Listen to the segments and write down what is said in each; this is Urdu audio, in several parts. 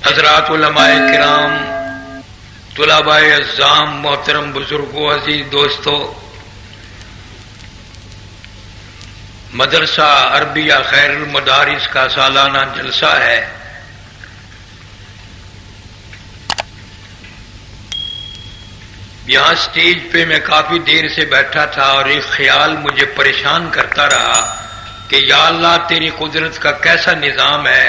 حضرات علماء کرام، طلباء اعزام، محترم بزرگوں، عزیز دوستو، مدرسہ عربیہ خیر المدارس کا سالانہ جلسہ ہے۔ یہاں سٹیج پہ میں کافی دیر سے بیٹھا تھا اور ایک خیال مجھے پریشان کرتا رہا کہ یا اللہ تیری قدرت کا کیسا نظام ہے،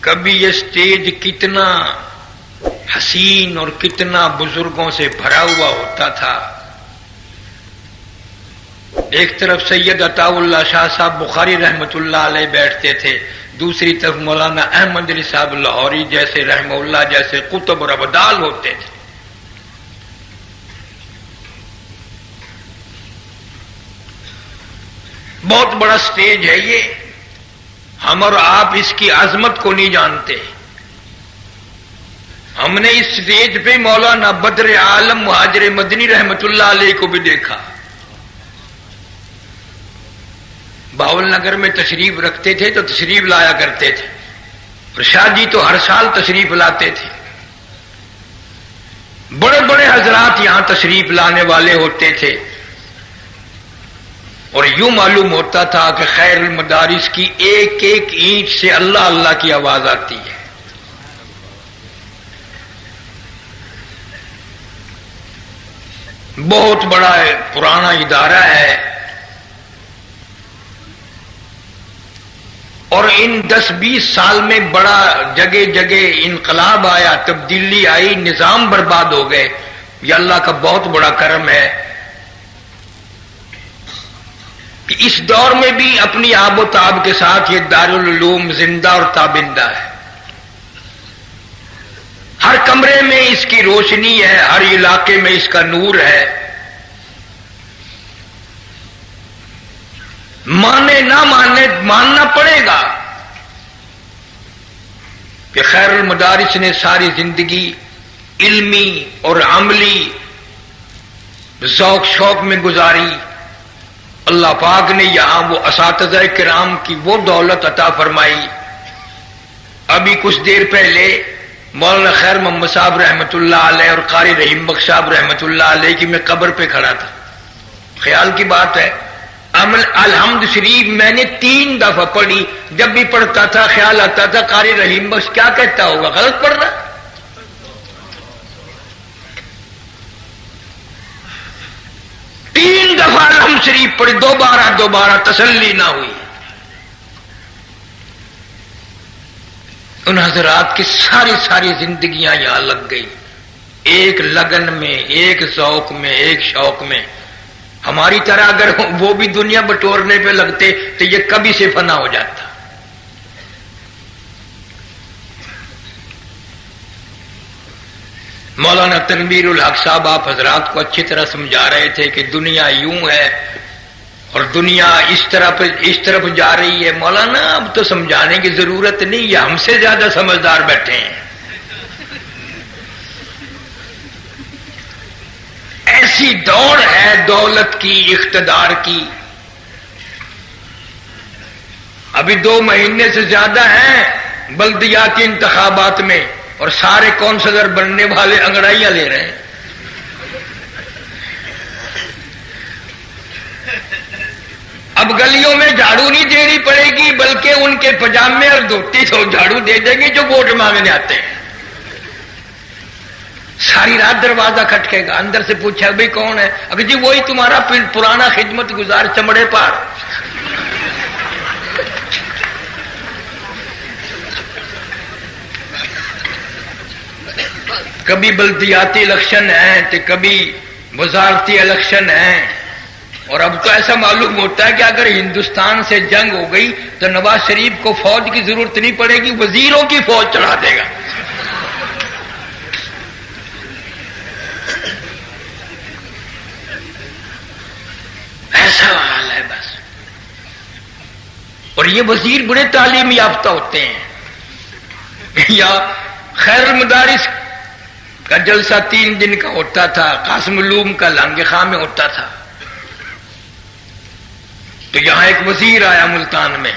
کبھی یہ سٹیج کتنا حسین اور کتنا بزرگوں سے بھرا ہوا ہوتا تھا۔ ایک طرف سید عطا اللہ شاہ صاحب بخاری رحمۃ اللہ علیہ بیٹھتے تھے، دوسری طرف مولانا احمد علی صاحب لاہوری جیسے رحمہ اللہ جیسے قطب اور ابدال ہوتے تھے۔ بہت بڑا سٹیج ہے یہ، ہم اور آپ اس کی عظمت کو نہیں جانتے۔ ہم نے اس سٹیج پہ مولانا بدر عالم مہاجر مدنی رحمت اللہ علیہ کو بھی دیکھا، باول نگر میں تشریف رکھتے تھے تو تشریف لایا کرتے تھے، اور شاہ جی تو ہر سال تشریف لاتے تھے۔ بڑے بڑے حضرات یہاں تشریف لانے والے ہوتے تھے، اور یوں معلوم ہوتا تھا کہ خیر المدارس کی ایک ایک اینٹ سے اللہ اللہ کی آواز آتی ہے۔ بہت بڑا پرانا ادارہ ہے، اور ان 10-20 سال میں بڑا جگہ جگہ انقلاب آیا، تبدیلی آئی، نظام برباد ہو گئے۔ یہ اللہ کا بہت بڑا کرم ہے کہ اس دور میں بھی اپنی آب و تاب کے ساتھ یہ دارالعلوم زندہ اور تابندہ ہے۔ ہر کمرے میں اس کی روشنی ہے، ہر علاقے میں اس کا نور ہے۔ مانے نہ مانے، ماننا پڑے گا کہ خیر المدارس نے ساری زندگی علمی اور عملی ذوق شوق میں گزاری۔ اللہ پاک نے یہاں وہ اساتذہ کرام کی وہ دولت عطا فرمائی۔ ابھی کچھ دیر پہلے مولانا خیر محمد صاحب رحمۃ اللہ علیہ اور قاری رحیم بخش صاحب رحمۃ اللہ علیہ کی میں قبر پہ کھڑا تھا۔ خیال کی بات ہے، الحمد شریف میں نے 3 دفعہ پڑھی، جب بھی پڑھتا تھا خیال آتا تھا قاری رحیم بخش کیا کہتا ہوگا، غلط پڑھ رہا۔ 3 دفعہ الحمد شریف پڑھی، دوبارہ تسلی نہ ہوئی۔ ان حضرات کی ساری زندگیاں یہاں لگ گئی، ایک لگن میں، ایک ذوق میں، ایک شوق میں۔ ہماری طرح اگر وہ بھی دنیا بٹورنے پہ لگتے تو یہ کبھی سے فنا ہو جاتا۔ مولانا تنویر الحق صاحب آپ حضرات کو اچھی طرح سمجھا رہے تھے کہ دنیا یوں ہے اور دنیا اس طرف جا رہی ہے۔ مولانا اب تو سمجھانے کی ضرورت نہیں، یہ ہم سے زیادہ سمجھدار بیٹھے ہیں۔ ایسی دوڑ ہے دولت کی، اقتدار کی۔ ابھی 2 مہینے سے زیادہ ہیں بلدیاتی انتخابات میں، اور سارے کونسلر بننے والے انگڑائیاں لے رہے ہیں۔ اب گلیوں میں جھاڑو نہیں دینی پڑے گی، بلکہ ان کے پجامے اور دھوتی تو جھاڑو دے دیں گے جو ووٹ مانگنے آتے ہیں۔ ساری رات دروازہ کھٹکے گا، اندر سے پوچھا بھائی کون ہے، اگر جی وہی تمہارا پرانا خدمت گزار چمڑے پار۔ کبھی بلدیاتی الیکشن ہیں تو کبھی وزارتی الیکشن ہیں، اور اب تو ایسا معلوم ہوتا ہے کہ اگر ہندوستان سے جنگ ہو گئی تو نواز شریف کو فوج کی ضرورت نہیں پڑے گی، وزیروں کی فوج چڑھا دے گا۔ ایسا حال ہے بس۔ اور یہ وزیر بڑے تعلیم یافتہ ہوتے ہیں۔ یا خیر المدارس کا جلسہ 3 دن کا ہوتا تھا، قاسم علوم کا لانگ خاں میں ہوتا تھا، تو یہاں ایک وزیر آیا ملتان میں،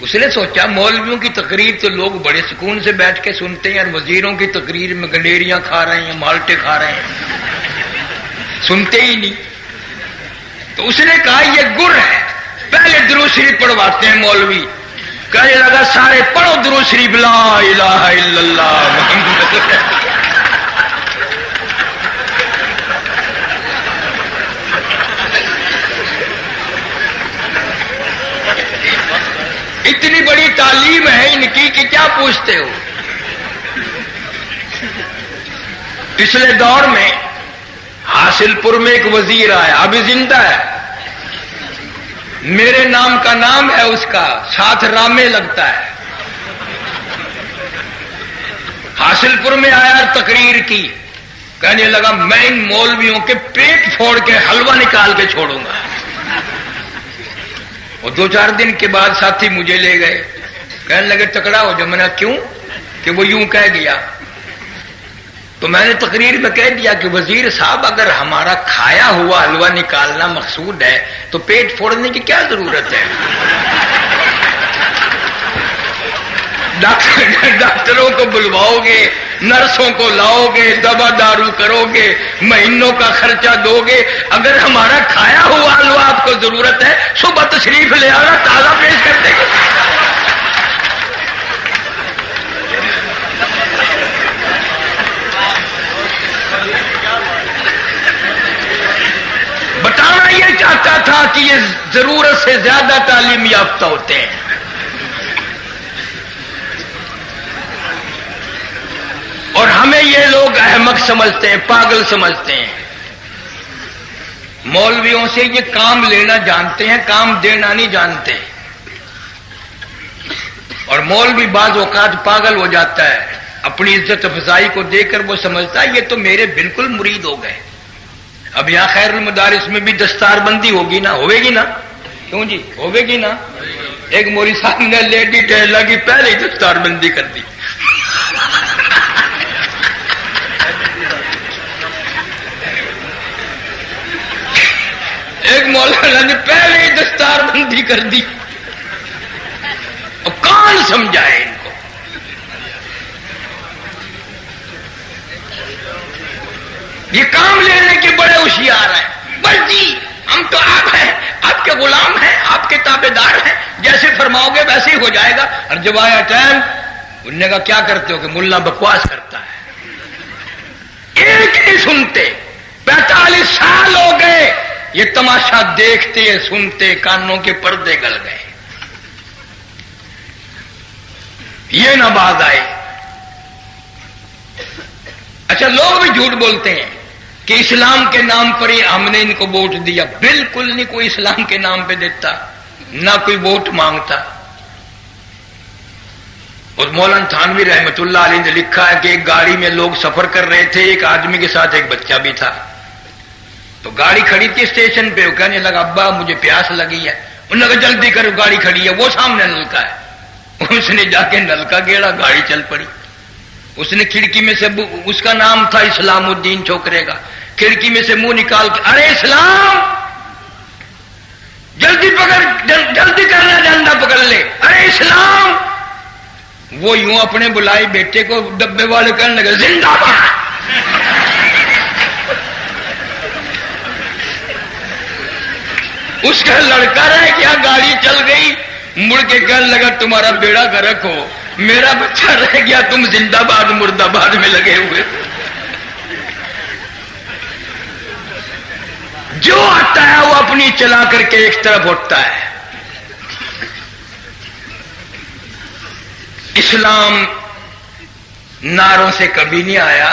اس نے سوچا مولویوں کی تقریر تو لوگ بڑے سکون سے بیٹھ کے سنتے ہیں، اور وزیروں کی تقریر میں گنڈیریاں کھا رہے ہیں، مالٹے کھا رہے ہیں، سنتے ہی نہیں۔ تو اس نے کہا یہ گر ہے، پہلے درود شریف پڑھواتے ہیں مولوی۔ کہنے لگا سارے پڑھو درود شریف، لا الہ الا اللہ محمد۔ اتنی بڑی تعلیم ہے ان کی کہ کیا پوچھتے ہو۔ پچھلے دور میں حاصل پور میں ایک وزیر آیا، ابھی زندہ ہے، میرے نام کا نام ہے اس کا، ساتھ رامے لگتا ہے۔ حاصل پور میں آیا اور تقریر کی، کہنے لگا میں ان مولویوں کے پیٹ پھوڑ کے حلوہ نکال کے چھوڑوں گا۔ اور 2-4 دن کے بعد ساتھی مجھے لے گئے، کہنے لگے تکڑا ہو جو۔ میں نے کیوں؟ کہ وہ یوں کہہ گیا۔ تو میں نے تقریر میں کہہ دیا کہ وزیر صاحب اگر ہمارا کھایا ہوا حلوہ نکالنا مقصود ہے تو پیٹ پھوڑنے کی کیا ضرورت ہے؟ ڈاکٹروں کو بلواؤ گے، نرسوں کو لاؤ گے، دوا دارو کرو گے، مہینوں کا خرچہ دو گے، اگر ہمارا کھایا ہوا حلوہ آپ کو ضرورت ہے صبح تشریف لے آنا، تازہ پیش کر دیں گے۔ بتانا یہ چاہتا تھا کہ یہ ضرورت سے زیادہ تعلیم یافتہ ہوتے ہیں۔ اور ہمیں یہ لوگ احمق سمجھتے ہیں، پاگل سمجھتے ہیں۔ مولویوں سے یہ کام لینا جانتے ہیں، کام دینا نہیں جانتے۔ اور مولوی بعض اوقات پاگل ہو جاتا ہے، اپنی عزت افزائی کو دے کر وہ سمجھتا ہے یہ تو میرے بالکل مرید ہو گئے۔ اب یہاں خیر المدارس میں بھی دستار بندی ہوگی نا، ہوئے گی نا؟ کیوں جی ہوئے گی نا؟ ایک مولوی صاحب نے لیڈی ٹیلر کی پہلے ہی دستار بندی کر دی۔ ایک مولانا نے پہلے ہی دستار بندی کر دی۔ اب کون سمجھائے ان کو؟ یہ کام لینے کے بڑے ہوشیار ہیں، بس جی ہم تو آپ ہیں، آپ کے غلام ہیں، آپ کے تابع دار ہیں، جیسے فرماؤ گے ویسے ہی ہو جائے گا۔ اور جب آیا ٹائم، انہوں نے کہا کیا کرتے ہو؟ کہ ملا بکواس کرتا ہے، ایک نہیں سنتے۔ 45 سال ہو گئے یہ تماشا دیکھتے سنتے، کانوں کے پردے گل گئے۔ یہ نہ باز آئے۔ اچھا لوگ بھی جھوٹ بولتے ہیں کہ اسلام کے نام پر ہی ہم نے ان کو ووٹ دیا۔ بالکل نہیں، کوئی اسلام کے نام پہ دیتا، نہ کوئی ووٹ مانگتا۔ اور مولانا تھانوی رحمت اللہ علیہ نے لکھا ہے کہ ایک گاڑی میں لوگ سفر کر رہے تھے، ایک آدمی کے ساتھ ایک بچہ بھی تھا۔ تو گاڑی کھڑی تھی اسٹیشن پہ، وہ کہنے لگا ابا مجھے پیاس لگی ہے۔ انہوں نے کہا جلدی کرو گاڑی کھڑی ہے، وہ سامنے نلکا ہے۔ اس نے جا کے نلکا گیڑا، گاڑی چل پڑی۔ اس نے کھڑکی میں سے، اس کا نام تھا اسلام الدین چھوکرے کا، کھڑکی میں سے منہ نکال کے ارے اسلام جلدی پکڑ، جلدی کرنا، ڈنڈا پکڑ لے، ارے اسلام۔ وہ یوں اپنے بلائی بیٹے کو ڈبے والے کہنے لگے زندہ باد۔ اس کا لڑکا رہ گیا، گاڑی چل گئی، مڑ کے کہنے لگا تمہارا بیڑا غرق ہو، میرا بچہ رہ گیا، تم زندہ باد مردہ باد میں لگے ہوئے۔ جو آتا ہے وہ اپنی چلا کر کے ایک طرف اٹھتا ہے۔ اسلام نعروں سے کبھی نہیں آیا۔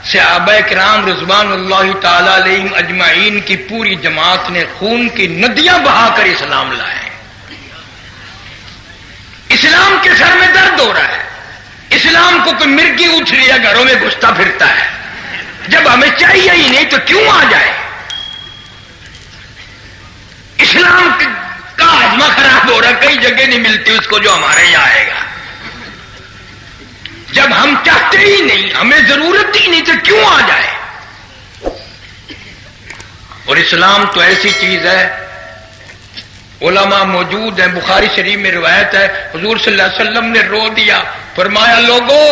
صحابہ کرام رضوان اللہ تعالی علیہم اجمعین کی پوری جماعت نے خون کی ندیاں بہا کر اسلام لائے۔ اسلام کے سر میں درد ہو رہا ہے، اسلام کو کوئی مرغی اٹھ رہی ہے، گھروں میں گھستا پھرتا ہے۔ جب ہمیں چاہیے ہی نہیں تو کیوں آ جائے؟ اسلام کا ہاضمہ خراب ہو رہا ہے، کئی جگہ نہیں ملتی اس کو جو ہمارے یہاں آئے گا۔ جب ہم چاہتے ہی نہیں، ہمیں ضرورت ہی نہیں تو کیوں آ جائے؟ اور اسلام تو ایسی چیز ہے علماء موجود ہیں، بخاری شریف میں روایت ہے، حضور صلی اللہ علیہ وسلم نے رو دیا، فرمایا لوگوں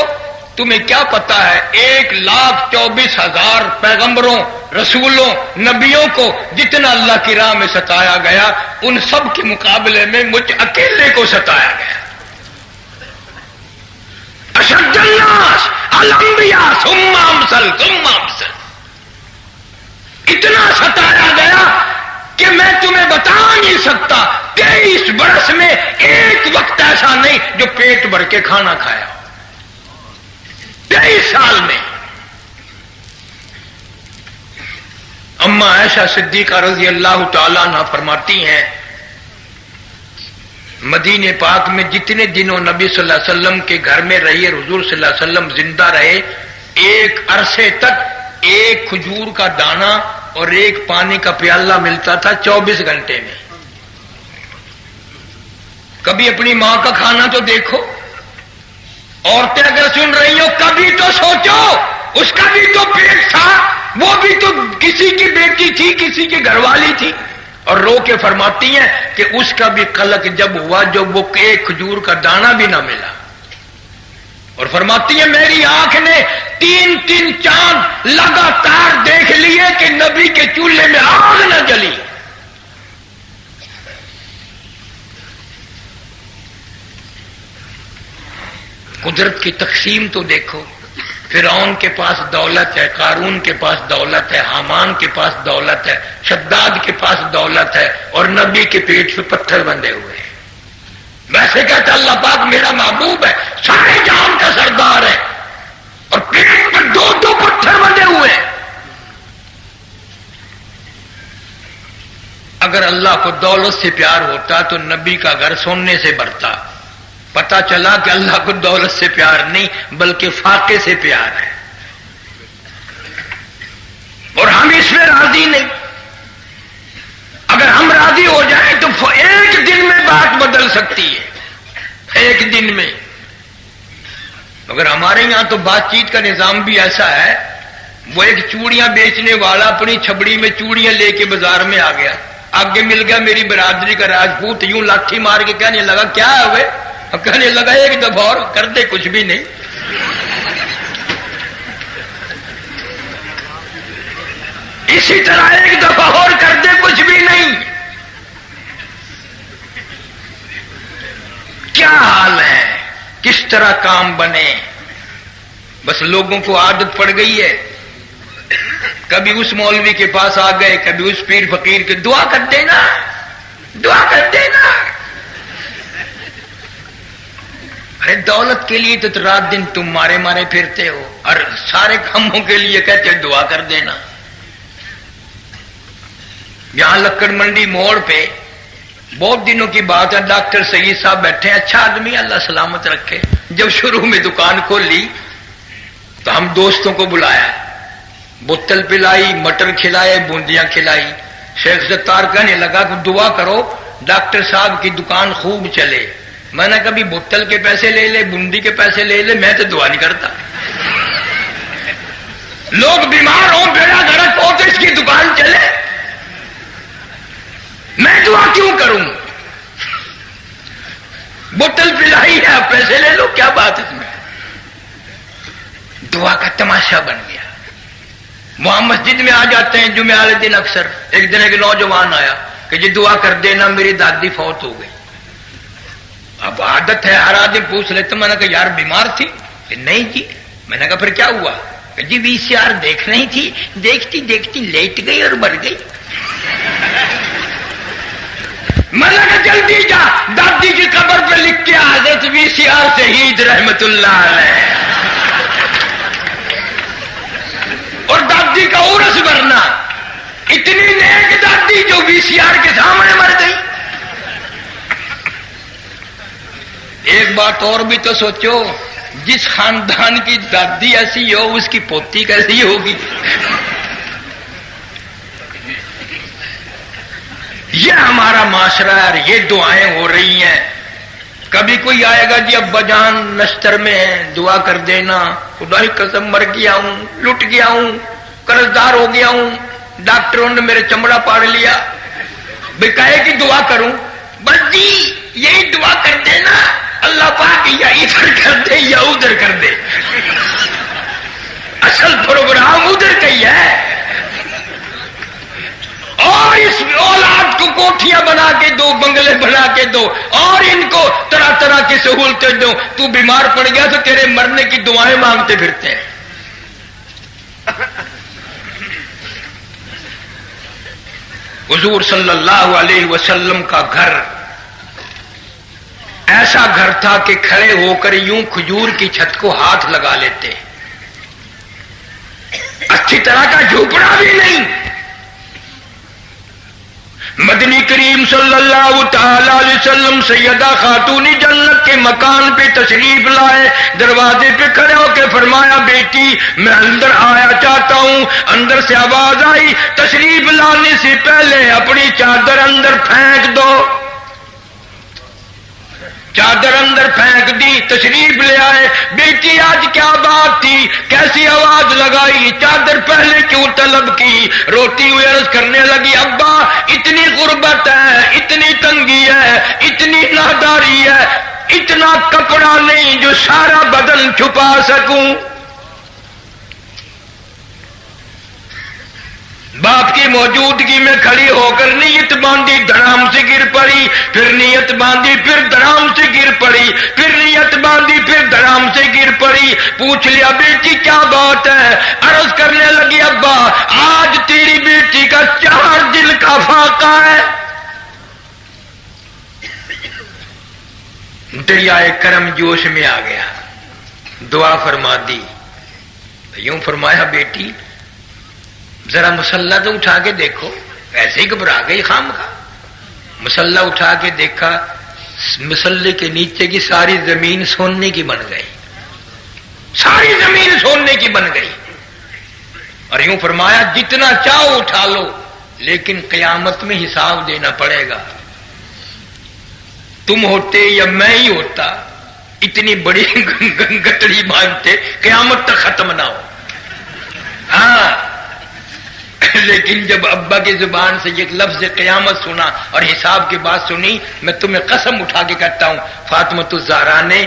تمہیں کیا پتا ہے 1,24,000 پیغمبروں، رسولوں، نبیوں کو جتنا اللہ کی راہ میں ستایا گیا ان سب کے مقابلے میں مجھ اکیلے کو ستایا گیا۔ اشد الناس الانبیاء ثم امثل ثم امثل، اتنا ستایا گیا کہ میں تمہیں بتا نہیں سکتا 23 برس میں ایک وقت ایسا نہیں جو پیٹ بھر کے کھانا کھایا، 23 سال میں۔ اما عائشہ صدیقہ رضی اللہ تعالیٰ عنہ فرماتی ہیں مدینے پاک میں جتنے دنوں نبی صلی اللہ علیہ وسلم کے گھر میں رہی اور حضور صلی اللہ علیہ وسلم زندہ رہے، ایک عرصے تک ایک کھجور کا دانہ اور ایک پانی کا پیالہ ملتا تھا 24 گھنٹے میں۔ کبھی اپنی ماں کا کھانا تو دیکھو، عورتیں اگر سن رہی ہو کبھی تو سوچو اس کا بھی تو پیٹ تھا، وہ بھی تو کسی کی بیٹی تھی، کسی کی گھر والی تھی، اور رو کے فرماتی ہیں کہ اس کا بھی قلق جب ہوا جب وہ ایک کھجور کا دانہ بھی نہ ملا، اور فرماتی ہیں میری آنکھ نے 3 چاند لگاتار دیکھ لیے کہ نبی کے چولہے میں آگ نہ جلی۔ قدرت کی تقسیم تو دیکھو، فرعون کے پاس دولت ہے، قارون کے پاس دولت ہے، حامان کے پاس دولت ہے، شداد کے پاس دولت ہے، اور نبی کے پیٹ پہ پتھر بندھے ہوئے ہیں۔ ویسے کہتا اللہ پاک میرا محبوب ہے، سارے جہان کا سردار ہے، اور پیٹ پر 2 پتھر بندھے ہوئے ہیں۔ اگر اللہ کو دولت سے پیار ہوتا تو نبی کا گھر سونے سے بھرتا۔ پتا چلا کہ اللہ کو دولت سے پیار نہیں بلکہ فاقے سے پیار ہے، اور ہم اس میں راضی نہیں۔ اگر ہم راضی ہو جائیں تو ایک دن میں بات بدل سکتی ہے، ایک دن میں۔ مگر ہمارے یہاں تو بات چیت کا نظام بھی ایسا ہے، وہ ایک چوڑیاں بیچنے والا اپنی چھبڑی میں چوڑیاں لے کے بازار میں آ گیا، آگے مل گیا میری برادری کا راجپوت، یوں لاٹھی مار کے کہنے لگا کیا ہے وہ؟ کہنے لگا ایک دفعہ اور کر دے، کچھ بھی نہیں۔ اسی طرح ایک دفعہ اور کر دے، کچھ بھی نہیں۔ کیا حال ہے، کس طرح کام بنے؟ بس لوگوں کو عادت پڑ گئی ہے، کبھی اس مولوی کے پاس آ گئے، کبھی اس پیر فقیر کے دعا کر دینا، دعا کر دینا۔ ارے دولت کے لیے تو رات دن تم مارے مارے پھرتے ہو، اور سارے کاموں کے لیے کہتے دعا کر دینا۔ یہاں لکڑ منڈی موڑ پہ بہت دنوں کی بات ہے، ڈاکٹر سعید صاحب بیٹھے، اچھا آدمی اللہ سلامت رکھے۔ جب شروع میں دکان کھولی تو ہم دوستوں کو بلایا، بوتل پلائی، مٹر کھلائے، بوندیاں کھلائی۔ شیخ ستار کہنے لگا کہ دعا کرو ڈاکٹر صاحب کی دکان خوب چلے۔ میں نے کبھی بوتل کے پیسے لے لے، بوندی کے پیسے لے لے، میں تو دعا نہیں کرتا۔ لوگ بیمار ہوں، بیڑا گرک ہو تو اس کی دکان چلے، میں دعا کیوں کروں؟ بوتل پلائی ہے، پیسے لے لو، کیا بات اس میں؟ دعا کا تماشا بن گیا۔ وہاں مسجد میں آ جاتے ہیں جمعے والے دن اکثر۔ ایک دن ایک نوجوان آیا کہ جی دعا کر دینا، میری دادی فوت ہو گئی۔ اب عادت ہے ہر آدمی پوچھ لیتے، میں نے کہا یار بیمار تھی؟ کہ نہیں جی۔ میں نے کہا پھر کیا ہوا؟ کہ جی VCR دیکھ رہی تھی، دیکھتی دیکھتی لیٹ گئی اور مر گئی۔ میں نے کہا جلدی جا دادی کی قبر پہ لکھ کے حضرت VCR شہید رحمت اللہ علیہ، اور دادی کا عرس بھرنا۔ اتنی نیک دادی جو VCR کے سامنے مر گئی۔ ایک بات اور بھی تو سوچو، جس خاندان کی دادی ایسی ہو اس کی پوتی کیسی ہوگی؟ یہ ہمارا معاشرہ ہے، اور یہ دعائیں ہو رہی ہیں۔ کبھی کوئی آئے گا جی ابا جان نشتر میں ہے، دعا کر دینا، خدا کی قسم مر گیا ہوں، لٹ گیا ہوں، قرض دار ہو گیا ہوں، ڈاکٹروں نے میرے چمڑا پاڑ لیا، بے کہے کہ دعا کروں۔ مرضی یہی دعا کر دے نا، اللہ پاک یا ادھر کر دے یا ادھر کر دے، اصل پروگرام ادھر کا ہی ہے۔ اور اس اولاد کو کوٹھیاں بنا کے دو، بنگلے بنا کے دو، اور ان کو طرح طرح کی سہولتیں دو، تو بیمار پڑ گیا تو تیرے مرنے کی دعائیں مانگتے پھرتے ہیں۔ حضور صلی اللہ علیہ وسلم کا گھر ایسا گھر تھا کہ کھڑے ہو کر یوں کھجور کی چھت کو ہاتھ لگا لیتے، اچھی طرح کا جھوپڑا بھی نہیں۔ مدنی کریم صلی اللہ تعالی علیہ وسلم سیدہ خاتون جنت کے مکان پہ تشریف لائے، دروازے پہ کھڑے ہو کے فرمایا بیٹی میں اندر آیا چاہتا ہوں۔ اندر سے آواز آئی تشریف لانے سے پہلے اپنی چادر اندر پھینک دو۔ چادر اندر پھینک دی، تشریف لے آئے۔ بیٹی آج کیا بات تھی، کیسی آواز لگائی، چادر پہلے کیوں طلب کی؟ روتی ہوئی عرض کرنے لگی ابا اتنی غربت ہے، اتنی تنگی ہے، اتنی ناداری ہے، اتنا کپڑا نہیں جو سارا بدن چھپا سکوں۔ باپ کی موجودگی میں کھڑی ہو کر نیت باندھی، دھڑام سے گر پڑی، پھر نیت باندھی، پھر دھڑام سے گر پڑی، پھر نیت باندھی، پھر دھڑام سے گر پڑی۔ پوچھ لیا بیٹی کیا بات ہے؟ عرض کرنے لگی ابا آج تیری بیٹی کا 4 دن کا فاقہ ہے۔ دریائے کرم جوش میں آ گیا، دعا فرما دی۔ یوں فرمایا بیٹی ذرا مسلح تو اٹھا کے دیکھو، ایسے ہی گھبرا گئی خام کا۔ مسلح اٹھا کے دیکھا، مسلح کے نیچے کی ساری زمین سونے کی بن گئی، ساری زمین سونے کی بن گئی۔ اور یوں فرمایا جتنا چاہو اٹھا لو، لیکن قیامت میں حساب دینا پڑے گا۔ تم ہوتے یا میں ہی ہوتا اتنی بڑی گٹڑی باندھتے قیامت تک ختم نہ ہو۔ ہاں لیکن جب ابا کی زبان سے یہ لفظ قیامت سنا اور حساب کی بات سنی، میں تمہیں قسم اٹھا کے کہتا ہوں فاطمۃ الزہرا نے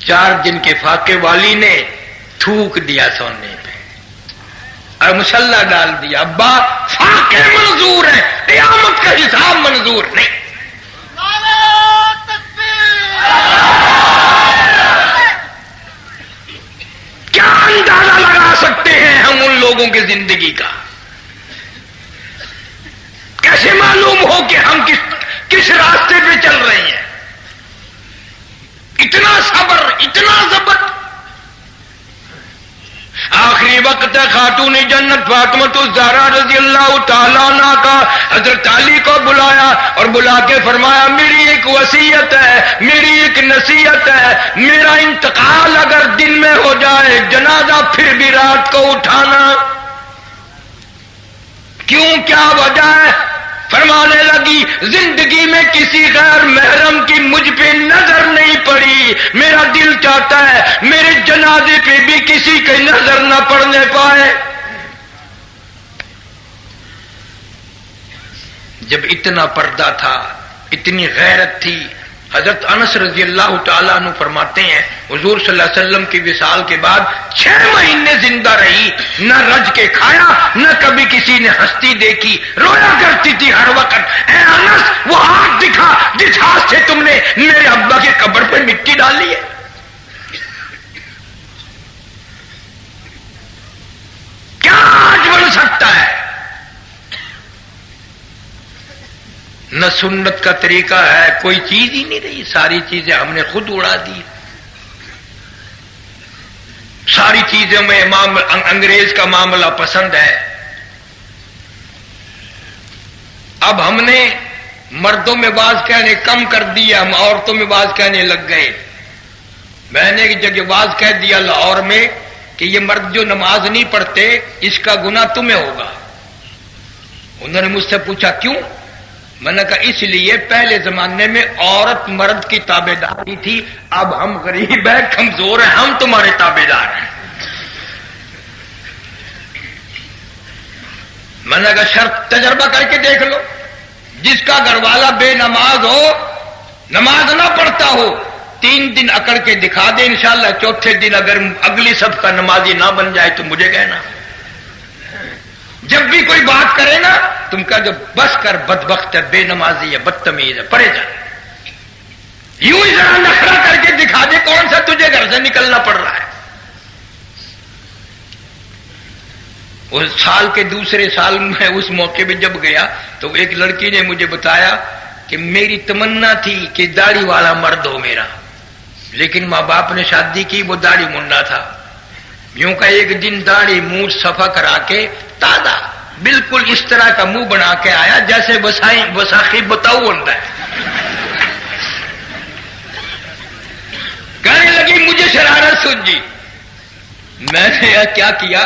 4 دن کے فاقے والی نے تھوک دیا سونے پہ اور مسلح ڈال دیا۔ ابا فاقے منظور ہے، قیامت کا حساب منظور نہیں۔ کیا اندازہ لگا سکتے ہیں ہم ان لوگوں کی زندگی کا؟ کیسے معلوم ہو کہ ہم کس راستے پہ چل رہے ہیں؟ اتنا صبر، اتنا ضبط۔ آخری وقت ہے، خاتون جنت فاطمۃ الزہرا رضی اللہ تعالیٰ عنہ کا حضرت علی کو بلایا اور بلا کے فرمایا میری ایک وصیت ہے، میری ایک نصیحت ہے، میرا انتقال اگر دن میں ہو جائے جنازہ پھر بھی رات کو اٹھانا۔ کیوں، کیا وجہ ہے؟ فرمانے لگی زندگی میں کسی غیر محرم کی مجھ پہ نظر نہیں پڑی، میرا دل چاہتا ہے میرے جنازے پہ بھی کسی کی نظر نہ پڑنے پائے۔ جب اتنا پردہ تھا، اتنی غیرت تھی، حضرت انس رضی اللہ تعالیٰ عنہ فرماتے ہیں حضور صلی اللہ علیہ وسلم کی وصال کے بعد 6 مہینے زندہ رہی، نہ رج کے کھایا، نہ کبھی کسی نے ہستی دیکھی، رویا کرتی تھی ہر وقت۔ اے انس وہ ہاتھ دکھا جس ہاتھ سے تم نے میرے ابا کے قبر پہ مٹی ڈالی ہے۔ کیا آج بن سکتا ہے؟ نہ سنت کا طریقہ ہے، کوئی چیز ہی نہیں رہی، ساری چیزیں ہم نے خود اڑا دی۔ ساری چیزوں میں انگریز کا معاملہ پسند ہے۔ اب ہم نے مردوں میں باز کہنے کم کر دیا، ہم عورتوں میں باز کہنے لگ گئے۔ میں نے ایک جگہ باز کہہ دیا لاہور میں کہ یہ مرد جو نماز نہیں پڑھتے اس کا گناہ تمہیں ہوگا۔ انہوں نے مجھ سے پوچھا کیوں؟ میں نے کہا اس لیے پہلے زمانے میں عورت مرد کی تابع داری تھی، اب ہم غریب ہیں، کمزور ہیں، ہم تمہارے تابع دار ہیں۔ میں نے کہا شرط تجربہ کر کے دیکھ لو، جس کا گھر والا بے نماز ہو، نماز نہ پڑھتا ہو، 3 دن اکڑ کے دکھا دے، انشاءاللہ چوتھے دن اگر اگلی صف کا نمازی نہ بن جائے تو مجھے کہنا۔ جب بھی کوئی بات کرے نا تم کہا جو بس کر، بدبخت ہے، بے نمازی ہے، بدتمیز ہے، پڑے جا۔ یوں ہی ذرا نخرہ کر کے دکھا دے کون سا تجھے گھر سے نکلنا پڑ رہا ہے۔ اس سال کے دوسرے سال میں اس موقع پہ جب گیا تو ایک لڑکی نے مجھے بتایا کہ میری تمنا تھی کہ داڑھی والا مرد ہو میرا، لیکن ماں باپ نے شادی کی، وہ داڑھی منڈا تھا۔ یوں کا ایک دن داڑھی منہ صفا کرا کے تازہ بالکل اس طرح کا منہ بنا کے آیا جیسے وساخی بتاؤ ہوتا ہے۔ کہنے لگی مجھے شرارت سوجی۔ میں نے کیا کیا،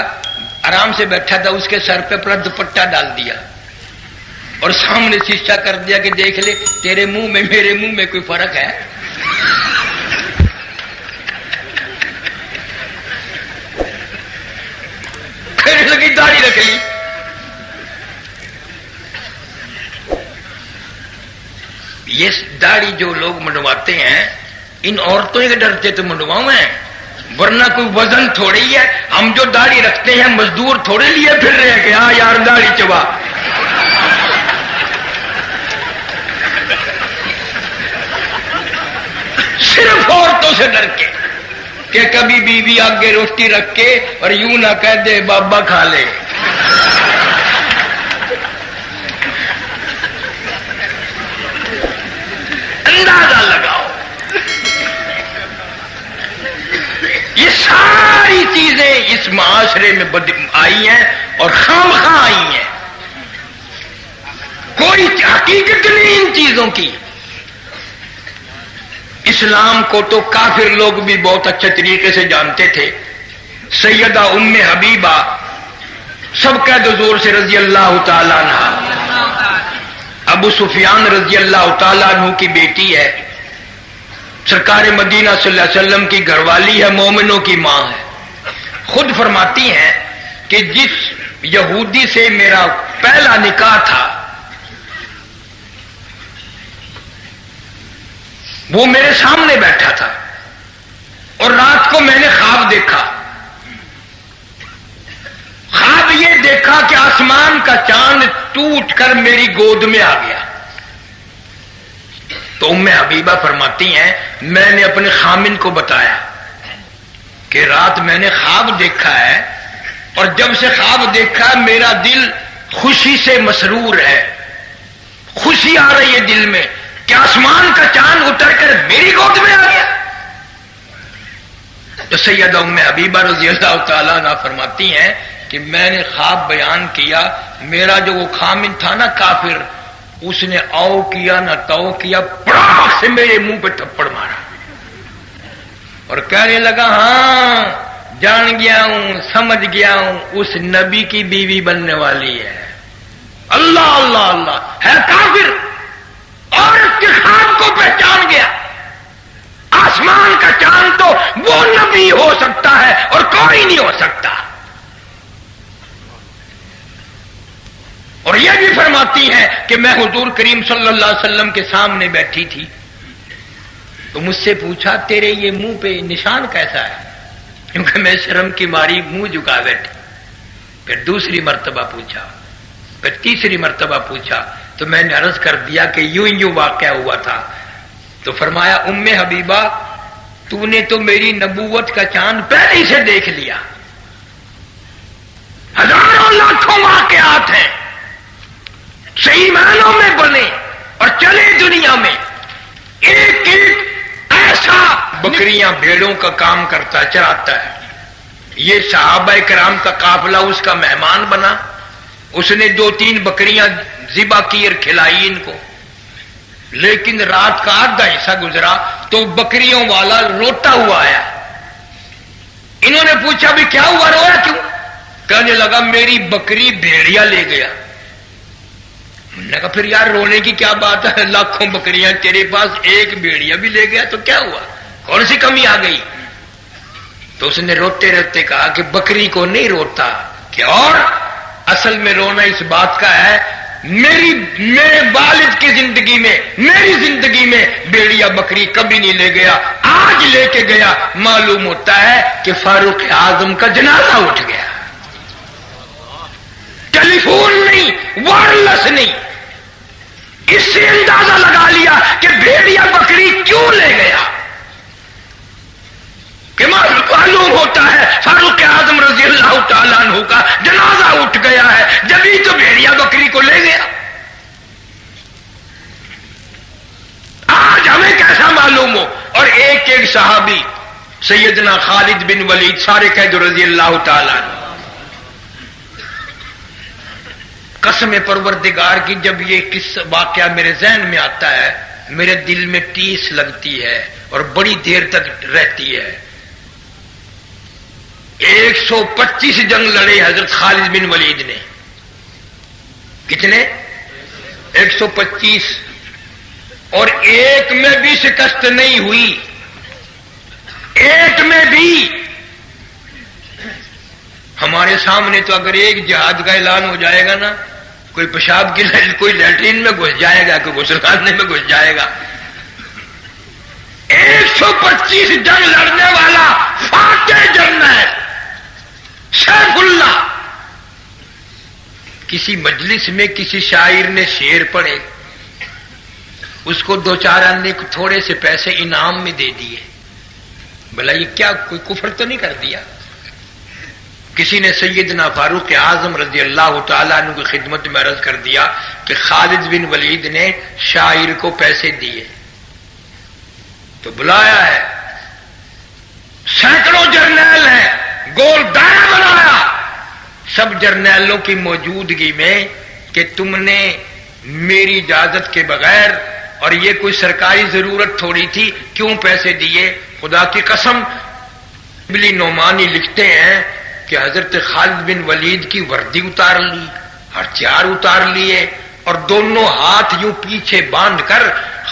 آرام سے بیٹھا تھا، اس کے سر پہ اپنا دوپٹہ ڈال دیا اور سامنے شیشہ کر دیا کہ دیکھ لے تیرے منہ میں میرے منہ میں کوئی فرق ہے۔ کہنے لگی داڑھی رکھ لی۔ یہ داڑھی جو لوگ منڈواتے ہیں ان عورتوں کے ڈرتے تو منڈواؤں ہیں، ورنہ کوئی وزن تھوڑی ہے۔ ہم جو داڑھی رکھتے ہیں مزدور تھوڑے لیے پھر رہے کہ ہاں یار داڑھی چبا۔ صرف عورتوں سے ڈر کے کہ کبھی بیوی آگے روٹی رکھ کے اور یوں نہ کہہ دے بابا کھا لے۔ اندازہ لگاؤ، یہ ساری چیزیں اس معاشرے میں آئی ہیں اور خامخواہ آئی ہیں، کوئی حقیقت نہیں ان چیزوں کی۔ اسلام کو تو کافر لوگ بھی بہت اچھے طریقے سے جانتے تھے۔ سیدہ ام حبیبہ سب کا حضور سے رضی اللہ تعالیٰ عنہ، ابو سفیان رضی اللہ تعالیٰ عنہ کی بیٹی ہے، سرکار مدینہ صلی اللہ علیہ وسلم کی گھر والی ہے، مومنوں کی ماں ہے۔ خود فرماتی ہیں کہ جس یہودی سے میرا پہلا نکاح تھا وہ میرے سامنے بیٹھا تھا اور رات کو میں نے خواب دیکھا۔ خواب یہ دیکھا کہ آسمان کا چاند ٹوٹ کر میری گود میں آ گیا۔ تو ام حبیبہ فرماتی ہیں میں نے اپنے خامن کو بتایا کہ رات میں نے خواب دیکھا ہے اور جب سے خواب دیکھا میرا دل خوشی سے مسرور ہے، خوشی آ رہی ہے دل میں کہ آسمان کا چاند اتر کر میری گود میں آ گیا۔ تو سیدہ ام حبیبہ رضی اللہ تعالیٰ عنہ فرماتی ہیں کہ میں نے خواب بیان کیا، میرا جو وہ خامن تھا نا کافر، اس نے او کیا نہ تو کیا، پڑاخ سے میرے منہ پہ تھپڑ مارا اور کہنے لگا ہاں جان گیا ہوں، سمجھ گیا ہوں، اس نبی کی بیوی بننے والی ہے۔ اللہ اللہ اللہ، ہے کافر اور اس کے خواب کو پہچان گیا۔ آسمان کا چاند تو وہ نبی ہو سکتا ہے اور کوئی نہیں ہو سکتا۔ اور یہ بھی فرماتی ہے کہ میں حضور کریم صلی اللہ علیہ وسلم کے سامنے بیٹھی تھی تو مجھ سے پوچھا تیرے یہ منہ پہ نشان کیسا ہے، کیونکہ میں شرم کی ماری منہ جھکا بیٹھی۔ پھر دوسری مرتبہ پوچھا، پھر تیسری مرتبہ پوچھا تو میں نے عرض کر دیا کہ یوں یوں واقعہ ہوا تھا۔ تو فرمایا ام حبیبہ تو نے تو میری نبوت کا چاند پہلے ہی سے دیکھ لیا۔ ہزاروں لاکھوں واقعات ہیں صحیح معنوں میں بنے اور چلے دنیا میں، ایک ایک ایسا بکریاں بھیڑوں کا کام کرتا چراتا ہے۔ یہ صحابہ کرام کا قافلہ اس کا مہمان بنا، اس نے 2-3 بکریاں ذبح کی اور کھلائی ان کو، لیکن رات کا آدھا حصہ گزرا تو بکریوں والا روتا ہوا آیا۔ انہوں نے پوچھا بھی کیا ہوا، رویا کیوں؟ کہنے لگا میری بکری بھیڑیا لے گیا۔ انہوں نے کہا پھر یار رونے کی کیا بات ہے، لاکھوں بکریاں تیرے پاس، ایک بھیڑیا بھی لے گیا تو کیا ہوا، کون سی کمی آ گئی؟ تو اس نے روتے روتے کہا کہ بکری کو نہیں روتا کہ اور اصل میں رونا اس بات کا ہے میرے والد کی زندگی میں، میری زندگی میں بھیڑیا بکری کبھی نہیں لے گیا، آج لے کے گیا۔ معلوم ہوتا ہے کہ فاروق اعظم کا جنازہ اٹھ گیا۔ ٹیلی فون نہیں، وائرلیس نہیں، اس سے اندازہ لگا لیا کہ بھیڑیا بکری کیوں لے گیا، کہ معلوم ہوتا ہے فاروق اعظم رضی اللہ تعالیٰ عنہ کا جنازہ اٹھ گیا ہے، جبھی تو بھیڑیا بکری کو لے گیا۔ آج ہمیں کیسا معلوم ہو؟ اور ایک ایک صحابی، سیدنا خالد بن ولید، سارے کہہ دو رضی اللہ تعالیٰ عنہ۔ قسم پروردگار کی جب یہ قصہ واقعہ میرے ذہن میں آتا ہے، میرے دل میں ٹیس لگتی ہے اور بڑی دیر تک رہتی ہے۔ 125 جنگ لڑے حضرت خالد بن ولید نے۔ کتنے؟ 125، اور ایک میں بھی شکست نہیں ہوئی، ایک میں بھی۔ ہمارے سامنے تو اگر ایک جہاد کا اعلان ہو جائے گا نا، کوئی پیشاب کی کوئی لیٹرین میں گھس جائے گا، کوئی غسل خانے میں گھس جائے گا۔ 125 جنگ لڑنے والا فاتح جرنیل سیف اللہ، کسی مجلس میں کسی شاعر نے شعر پڑھے، اس کو دو چار آنے کو تھوڑے سے پیسے انعام میں دے دیے۔ بھلا یہ کیا کوئی کفر تو نہیں کر دیا؟ کسی نے سیدنا فاروق اعظم رضی اللہ تعالیٰ عنہ کی خدمت میں عرض کر دیا کہ خالد بن ولید نے شاعر کو پیسے دیے، تو بلایا ہے، سینکڑوں جرنیل ہیں، گول دائرہ بنایا سب جرنیلوں کی موجودگی میں کہ تم نے میری اجازت کے بغیر، اور یہ کوئی سرکاری ضرورت تھوڑی تھی، کیوں پیسے دیے؟ خدا کی قسم ابلی نعمانی لکھتے ہیں کہ حضرت خالد بن ولید کی وردی اتار لی، ہتھیار اتار لیے، اور دونوں ہاتھ یوں پیچھے باندھ کر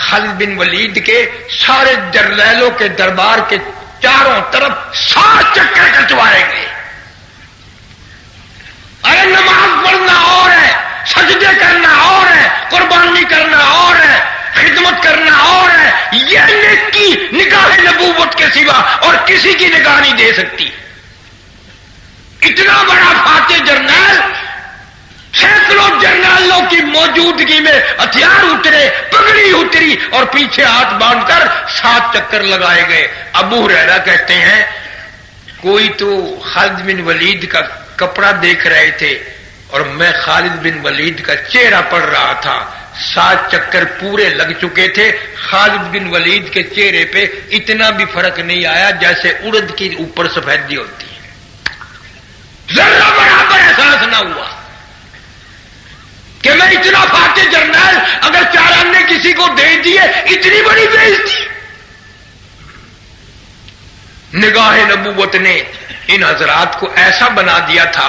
خالد بن ولید کے سارے جرنیلوں کے دربار کے چاروں طرف 7 چکر کٹوائے گئے۔ ارے نماز پڑھنا اور ہے، سجدے کرنا اور ہے، قربانی کرنا اور ہے، خدمت کرنا اور ہے، یہ نیکی نگاہ نبوت کے سوا اور کسی کی نگاہ نہیں دے سکتی۔ اتنا بڑا فاتح جرنیل، سینکڑوں جرنیلوں کی موجودگی میں ہتھیار اترے، پگڑی اتری، اور پیچھے ہاتھ باندھ کر 7 چکر لگائے گئے۔ ابو ہریرہ کہتے ہیں کوئی تو خالد بن ولید کا کپڑا دیکھ رہے تھے اور میں خالد بن ولید کا چہرہ پڑھ رہا تھا، 7 چکر پورے لگ چکے تھے، خالد بن ولید کے چہرے پہ اتنا بھی فرق نہیں آیا جیسے اڑد کی اوپر سفیدی ہوتی ہے، ذرہ برابر احساس نہ ہوا کہ میں اتنا فاتح جرنیل اگر 4 آنے کسی کو دے دیے، اتنی بڑی بےعزتی۔ نگاہ نبوت نے ان حضرات کو ایسا بنا دیا تھا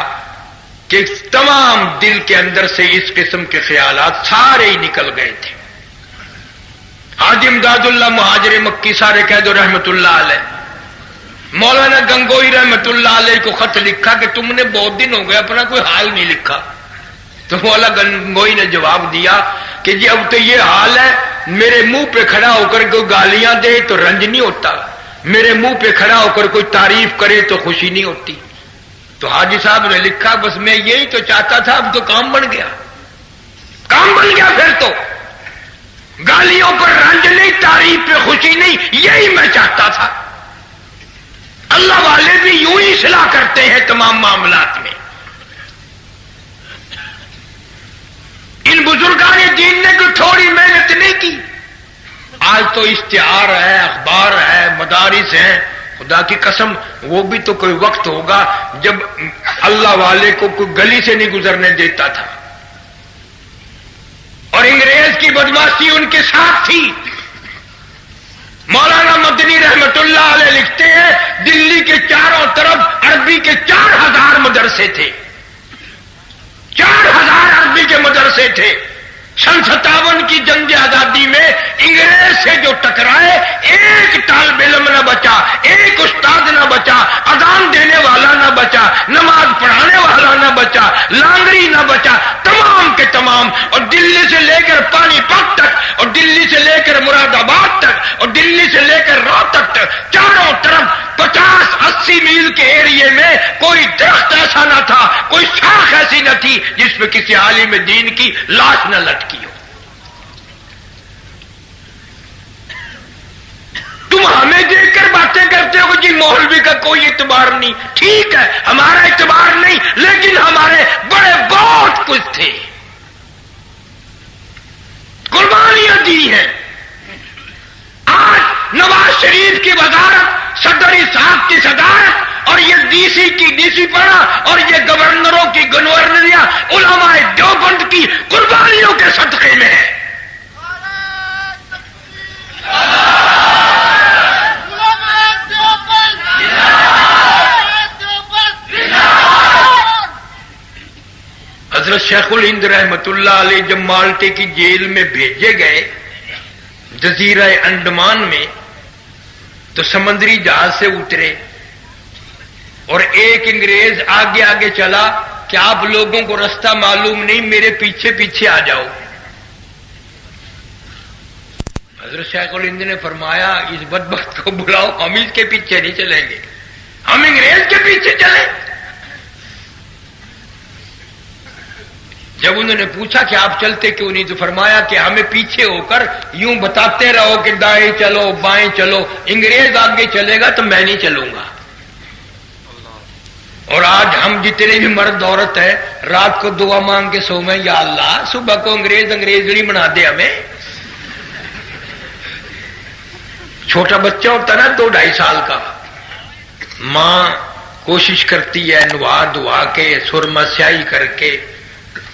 کہ تمام دل کے اندر سے اس قسم کے خیالات سارے ہی نکل گئے تھے۔ حاجی امداد اللہ مہاجر مکی سارے کہہ دو رحمت اللہ علیہ، مولانا گنگوئی رحمت اللہ علیہ کو خط لکھا کہ تم نے بہت دن ہو گئے اپنا کوئی حال نہیں لکھا، تو مولانا گنگوئی نے جواب دیا کہ جی اب تو یہ حال ہے، میرے منہ پہ کھڑا ہو کر کوئی گالیاں دے تو رنج نہیں ہوتا، میرے منہ پہ کھڑا ہو کر کوئی تعریف کرے تو خوشی نہیں ہوتی۔ تو حاجی صاحب نے لکھا بس میں یہی تو چاہتا تھا، اب تو کام بن گیا، کام بن گیا، پھر تو گالیوں پر رنج نہیں، تعریف پہ خوشی نہیں، یہی میں چاہتا تھا۔ اللہ والے بھی یوں ہی اصلاح کرتے ہیں تمام معاملات میں۔ ان بزرگان دین نے کوئی تھوڑی محنت نہیں کی۔ آج تو اشتہار ہے، اخبار ہے، مدارس ہیں، خدا کی قسم وہ بھی تو کوئی وقت ہوگا جب اللہ والے کو کوئی گلی سے نہیں گزرنے دیتا تھا، اور انگریز کی بدماشی ان کے ساتھ تھی۔ مولانا مدنی رحمت اللہ علیہ لکھتے ہیں دلی کے چاروں طرف عربی کے 4000 مدرسے تھے، 4000 عربی کے مدرسے تھے۔ سن 57 کی جنگ آزادی میں انگریز سے جو ٹکرائے، ایک طالب علم نہ بچا، ایک استاد نہ بچا، اذان دینے والا نہ بچا، نماز پڑھانے والا نہ بچا، لانگری نہ بچا، تمام کے تمام، اور کر پانی پت تک اور دلی سے لے کر مراد آباد تک اور دلی سے لے کر روہتک تک چاروں طرف 50-80 میل کے ایریے میں کوئی درخت ایسا نہ تھا، کوئی شاخ ایسی نہ تھی جس پہ کسی عالم دین کی لاش نہ لٹکی ہو۔ تم ہمیں دیکھ کر باتیں کرتے ہو جی مولوی کا کوئی اعتبار نہیں، ٹھیک ہے ہمارا اعتبار نہیں، لیکن ہمارے بڑے بہت کچھ تھے، قربانیاں دی ہیں۔ آج نواز شریف کی وزارت، صدر صاحب کی صدارت اور یہ ڈی سی کی ڈی سی پڑا اور یہ گورنروں کی گورنریاں علماء دیوبند کی قربانیوں کے صدقے میں ہے۔ حضرت شیخ الہند رحمت اللہ علیہ جب مالٹے کی جیل میں بھیجے گئے جزیرہ انڈمان میں تو سمندری جہاز سے اترے اور ایک انگریز آگے آگے چلا کہ آپ لوگوں کو راستہ معلوم نہیں، میرے پیچھے پیچھے آ جاؤ۔ حضرت شیخ الہند نے فرمایا اس بدبخت کو بلاؤ، ہم اس کے پیچھے نہیں چلیں گے، ہم انگریز کے پیچھے چلیں۔ جب انہوں نے پوچھا کہ آپ چلتے کیوں نہیں تو فرمایا کہ ہمیں پیچھے ہو کر یوں بتاتے رہو کہ دائیں چلو بائیں چلو، انگریز آگے چلے گا تو میں نہیں چلوں گا۔ اور آج ہم جتنے بھی مرد عورت ہیں رات کو دعا مانگ کے سو میں، یا اللہ صبح کو انگریزڑی بنا دے ہمیں۔ چھوٹا بچہ ہوتا نا 2-2.5 سال کا، ماں کوشش کرتی ہے نوا دعا کے سرما سیاہی کر کے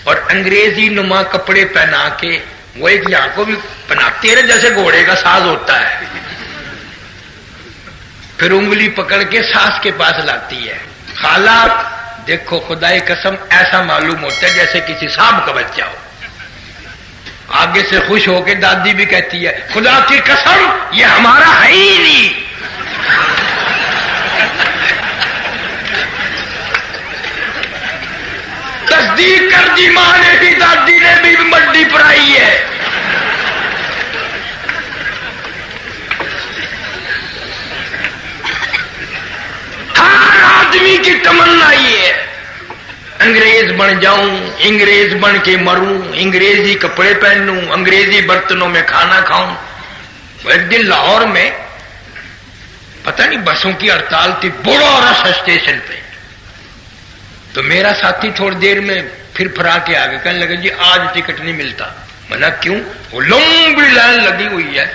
اور انگریزی نما کپڑے پہنا کے، وہ ایک یہاں کو بھی پہناتے ہیں جیسے گھوڑے کا ساز ہوتا ہے، پھر انگلی پکڑ کے ساس کے پاس لاتی ہے، خالہ دیکھو خدائی قسم ایسا معلوم ہوتا ہے جیسے کسی صاحب کا بچہ ہو۔ آگے سے خوش ہو کے دادی بھی کہتی ہے خدا کی قسم یہ ہمارا ہے ہی نہیں۔ تصدیق کر دی ماں نے بھی، دادی نے بھی منڈی پڑائی ہے۔ ہر آدمی کی تمنا یہ ہے انگریز بن جاؤں، انگریز بن کے مروں، انگریزی کپڑے پہنوں، انگریزی برتنوں میں کھانا کھاؤں۔ ایک دن لاہور میں پتہ نہیں بسوں کی ہڑتال تھی، بڑا رش اسٹیشن پہ، تو میرا ساتھی تھوڑی دیر میں پھر پھرا کے آگے کہنے لگا جی آج ٹکٹ نہیں ملتا۔ میں نے کیوں؟ وہ لمبی لائن لگی ہوئی ہے۔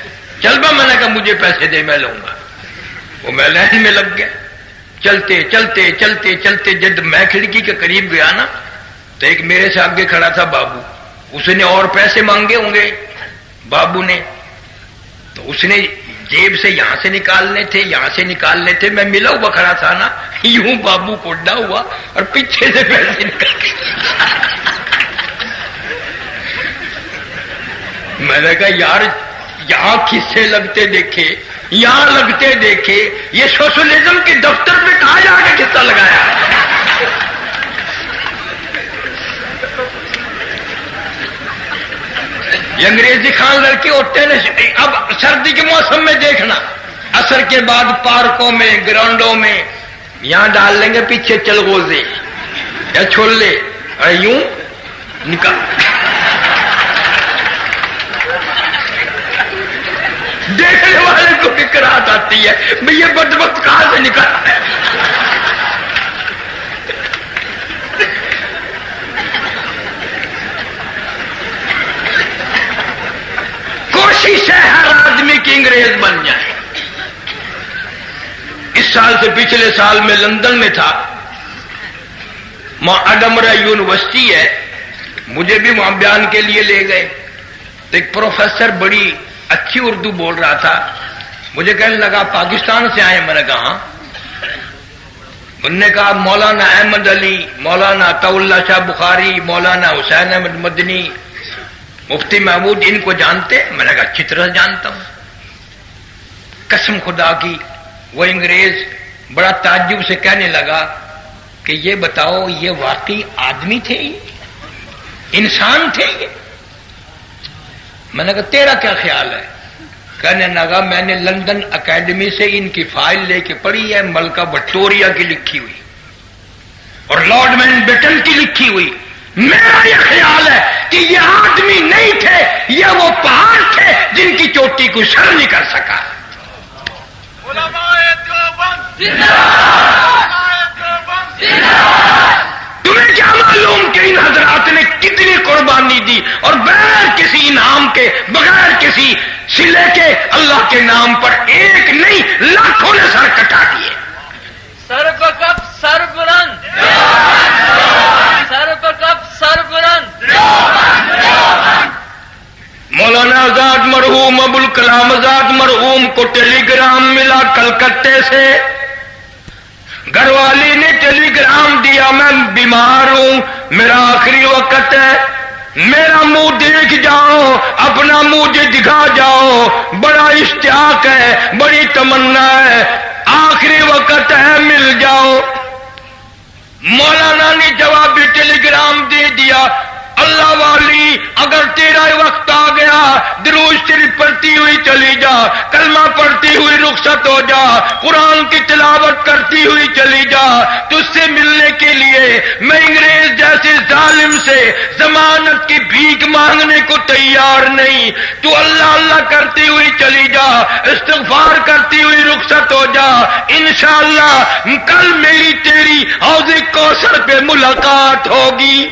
چل با، میں نے کہا مجھے پیسے دے میں لوں گا۔ وہ میں لائن میں لگ گیا، چلتے چلتے چلتے چلتے جب میں کھڑکی کے قریب گیا نا تو ایک میرے سے آگے کھڑا تھا بابو، اس نے اور پیسے مانگے ہوں گے بابو نے، تو اس نے جیب سے یہاں سے نکالنے تھے یہاں سے نکالنے تھے، میں ملا ہوا کھڑا تھا نا، یوں بابو کوڈا ہوا اور پیچھے سے پیسے نکال کے میں نے کہا یار یہاں کسے لگتے دیکھے، یہاں لگتے دیکھے، یہ سوشلزم کے دفتر پہ کہاں جا کے کتا لگایا۔ یہ انگریزی خان لڑکے ہوتے ہیں۔ اب سردی کے موسم میں دیکھنا، عصر کے بعد پارکوں میں گراؤنڈوں میں یہاں ڈال لیں گے پیچھے چلغوزے یا چھولے اور یوں نکال دیکھنے والے کو بھی کراہت آتی ہے بھئی یہ بدبخت کہاں سے نکلا ہے۔ کوشش ہے ہر آدمی کی انگریز بن جائے۔ اس سال سے پچھلے سال میں لندن میں تھا، وہاں ایڈنبرا یونیورسٹی ہے، مجھے بھی وہاں بیان کے لیے لے گئے، تو ایک پروفیسر بڑی اچھی اردو بول رہا تھا، مجھے کہنے لگا پاکستان سے آئے، میں نے کہا ہاں۔ انہوں نے کہا مولانا احمد علی، مولانا عطا اللہ شاہ بخاری، مولانا حسین احمد مدنی، مفتی محمود، ان کو جانتے؟ میں نے کہا اچھی طرح جانتا ہوں۔ قسم خدا کی وہ انگریز بڑا تعجب سے کہنے لگا کہ یہ بتاؤ یہ واقعی آدمی تھے، یہ انسان تھے، یہ میں نے کہا تیرا کیا خیال ہے؟ کہنے لگا میں نے لندن اکیڈمی سے ان کی فائل لے کے پڑھی ہے، ملکہ وکٹوریہ کی لکھی ہوئی اور لارڈ ماؤنٹ بیٹن کی لکھی ہوئی۔ میرا یہ خیال ہے کہ یہ آدمی نہیں تھے، یہ وہ پہاڑ تھے جن کی چوٹی کو سر نہیں کر سکا۔ تمہیں کیا معلوم کہ ان حضرات نے کتنی قربانی دی اور بغیر کسی انعام کے، بغیر کسی سلے کے اللہ کے نام پر ایک نہیں لاکھوں نے سر کٹا دیے۔ سر پر کب سر بلند، سر پر کب سر بلند۔ مولانا آزاد مرحوم ابوالکلام آزاد مرحوم کو ٹیلی گرام ملا کلکتے سے، گھر والی نے ٹیلی گرام دیا میں بیمار ہوں، میرا آخری وقت ہے، میرا منہ دیکھ جاؤ، اپنا منہ دکھا جاؤ، بڑا اشتیاق ہے، بڑی تمنا ہے، آخری وقت ہے، مل جاؤ۔ مولانا نے جوابی ٹیلی گرام دے دیا، اللہ والی اگر تیرا وقت آ گیا درود شریف پڑھتی ہوئی چلی جا، کلمہ پڑھتی ہوئی رخصت ہو جا، قرآن کی تلاوت کرتی ہوئی چلی جا، تجھ سے ملنے کے لیے میں انگریز جیسے ظالم سے ضمانت کی بھیک مانگنے کو تیار نہیں، تو اللہ اللہ کرتی ہوئی چلی جا، استغفار کرتی ہوئی رخصت ہو جا، انشاءاللہ کل میری تیری حوض کوثر پہ ملاقات ہوگی۔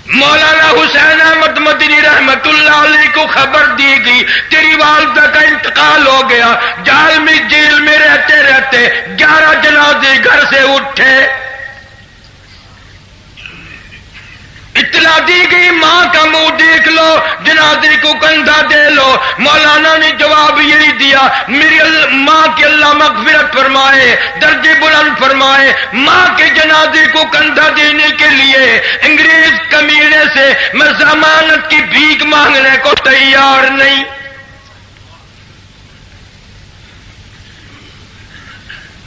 مولانا حسین احمد مدنی رحمت اللہ علیہ کو خبر دی گئی تیری والدہ کا انتقال ہو گیا، جیل میں رہتے رہتے 11 جنازے گھر سے اٹھے۔ اطلاع دی گئی ماں کا منہ دیکھ لو، جنازے کو کندھا دے لو۔ مولانا نے جواب یہی دیا، میری ماں کی اللہ مغفرت فرمائے، درجے بلند فرمائے، ماں کے جنازے کو کندھا دینے کے لیے انگریز کمینے سے میں ضمانت کی بھیک مانگنے کو تیار نہیں۔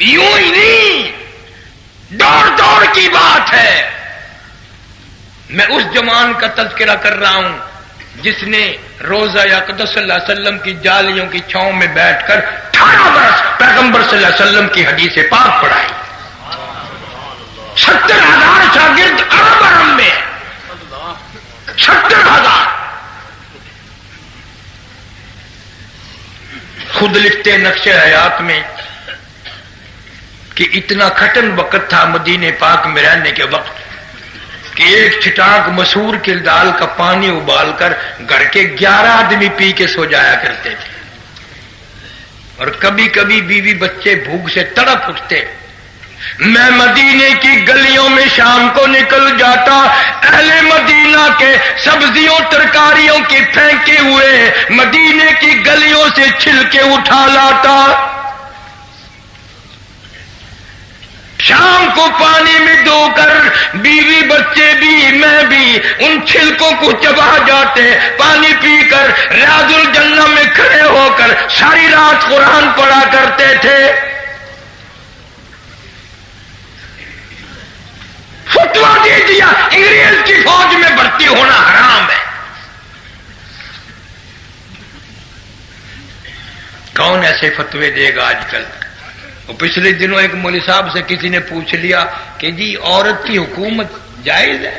یوں ہی نہیں، دور دور کی بات ہے۔ میں اس جوان کا تذکرہ کر رہا ہوں جس نے روزہ اقدس صلی اللہ علیہ وسلم کی جالیوں کی چھاؤں میں بیٹھ کر 18 برس پیغمبر صلی اللہ علیہ وسلم کی حدیث پاک پڑھائی۔ 70,000 شاگرد عرب میں 70,000 خود لکھتے نقش حیات میں کہ اتنا کھٹن وقت تھا مدینے پاک میں رہنے کے وقت کہ ایک چھٹانک مسور کی دال کا پانی ابال کر گھر کے 11 آدمی پی کے سو جایا کرتے تھے، اور کبھی کبھی بیوی بچے بھوک سے تڑپ اٹھتے۔ میں مدینے کی گلیوں میں شام کو نکل جاتا، اہل مدینہ کے سبزیوں ترکاریوں کے پھینکے ہوئے مدینے کی گلیوں سے چھلکے اٹھا لاتا، شام کو پانی میں دھو کر بیوی بچے بھی میں بھی ان چھلکوں کو چبا جاتے، پانی پی کر ریاض الجنہ میں کھڑے ہو کر ساری رات قرآن پڑھا کرتے تھے۔ فتویٰ دے دیا انگریز کی فوج میں بھرتی ہونا حرام ہے۔ کون ایسے فتوے دے گا آج کل؟ وہ پچھلے دنوں ایک مولوی صاحب سے کسی نے پوچھ لیا کہ جی عورت کی حکومت جائز ہے؟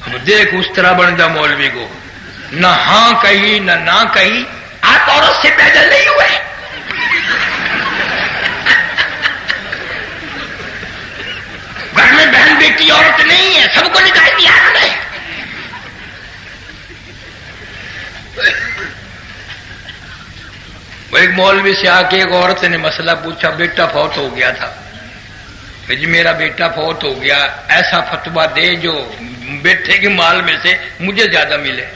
اب دیکھ اس طرح بن جا مولوی کو، نہ ہاں کہی نہ کہی، آپ عورت سے پیدل نہیں ہوئے؟ گھر میں بہن بیٹی عورت نہیں ہے، سب کو نکال دیا ہم نے۔ وہ ایک مولوی سے آ کے ایک عورت نے مسئلہ پوچھا، بیٹا فوت ہو گیا تھا، جی میرا بیٹا فوت ہو گیا، ایسا فتویٰ دے جو بیٹے کے مال میں سے مجھے زیادہ ملے۔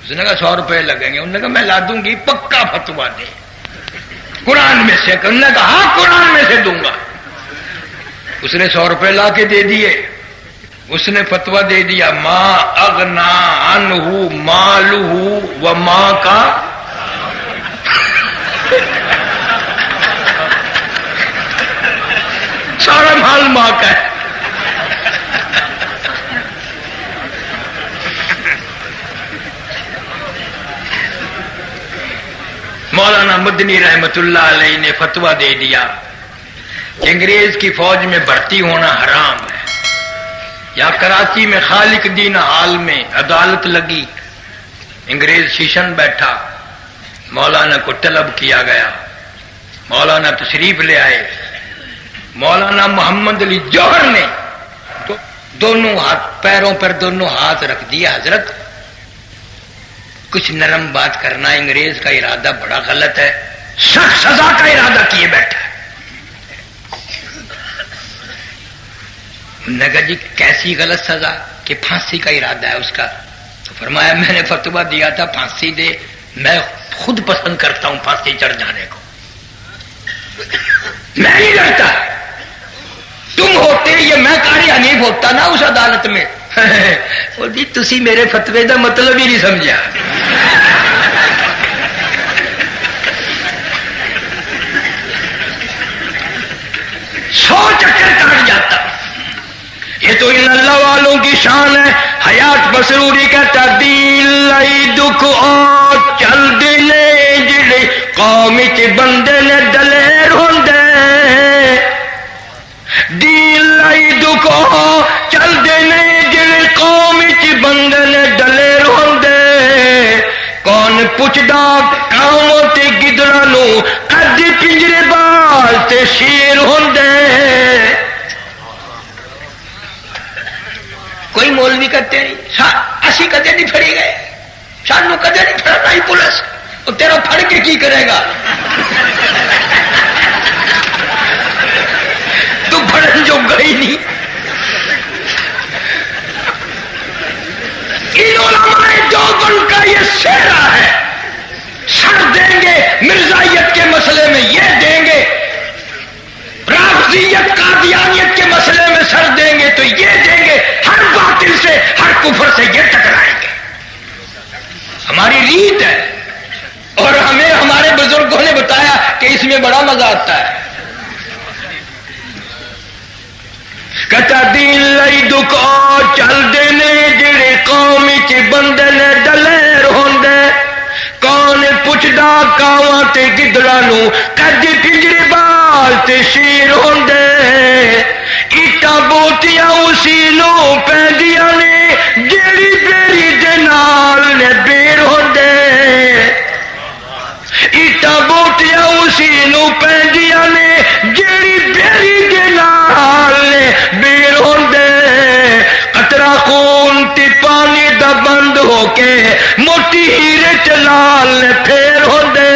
اس نے کہا 100 روپے لگیں گے۔ انہوں نے کہا میں لا دوں گی، پکا فتویٰ دے قرآن میں سے۔ انہوں نے کہا ہاں قرآن میں سے دوں گا۔ اس نے 100 روپے لا کے دے دیے، اس نے فتویٰ دے دیا، ما اغنا عنہ مالہ وما کا سارا مال ماں کا ہے۔ مولانا مدنی رحمت اللہ علیہ نے فتویٰ دے دیا کہ انگریز کی فوج میں بھرتی ہونا حرام ہے. یا کراچی میں خالق دین حال میں عدالت لگی، انگریز شیشن بیٹھا، مولانا کو طلب کیا گیا، مولانا تشریف لے آئے. مولانا محمد علی جوہر نے دونوں ہاتھ پیروں پر دونوں ہاتھ رکھ دیا، حضرت کچھ نرم بات کرنا، انگریز کا ارادہ بڑا غلط ہے، سخت سزا کا ارادہ کیے بیٹھا ہے. نے کہا جی کیسی غلط سزا؟ کہ پھانسی کا ارادہ ہے اس کا. تو فرمایا میں نے فتویٰ دیا تھا پھانسی دے، میں خود پسند کرتا ہوں پھانسی چڑھ جانے کو، میں نہیں لڑتا. تم ہوتے یہ میں قاری حنیف ہوتا نا اس عدالت میں. وہ جی تسی میرے فتوے کا مطلب ہی نہیں سمجھا. سو چکر کاٹ جاتا. یہ تو ان اللہ والوں کی شان ہے. حیات مسروری کہتا دل لائی دکھ اور چل دلے جڑے قوم چ بندے نے دلیر ہوندے. دل لائی دکھ اور چل دلے جڑے قوم چ بندے نے دلیر ہوندے. کون پوچھدا قوم تے گدڑاں نو قد پنجرے بال تے شیر ہوندے. کوئی مولوی کہتے نہیں اسی کدے نہیں پھڑی گئے، سانو کدے نہیں پھڑنا ہی پولیس. وہ تیرا پھڑ کے کی کرے گا؟ تو پھڑن جو گئی نہیں. ان علماء دیوبند کا یہ سہرا ہے. سر دیں گے مرزائیت کے مسئلے میں، یہ دیں گے رافضیت قادیانیت کے مسئلے میں سر دیں گے تو یہ دیں گے، ہر باطل سے ہر کفر سے یہ ٹکرائیں گے. ہماری ریت ہے اور ہمیں ہمارے بزرگوں نے بتایا کہ اس میں بڑا مزہ آتا ہے. کہتا دین لئی دکھو چل دینے جڑے قوم چ بندے نے دلیر ہوندے. کون پوچھدا کاواں تے گدڑاں نو کد پنجرے بال تے شیر ہوندے. ایٹاں بوٹیاں اسی نو پیندیاں نے جیڑی بیری دے نال نے بیر ہوندے. ایٹاں بوٹیاں اسی نو پیندیاں نے جیڑی بیری دے نال نے بیر ہوندے. قطرہ خون تے پانی دا بند ہو کے موٹی ہیرے چلال نے پھیر ہوندے.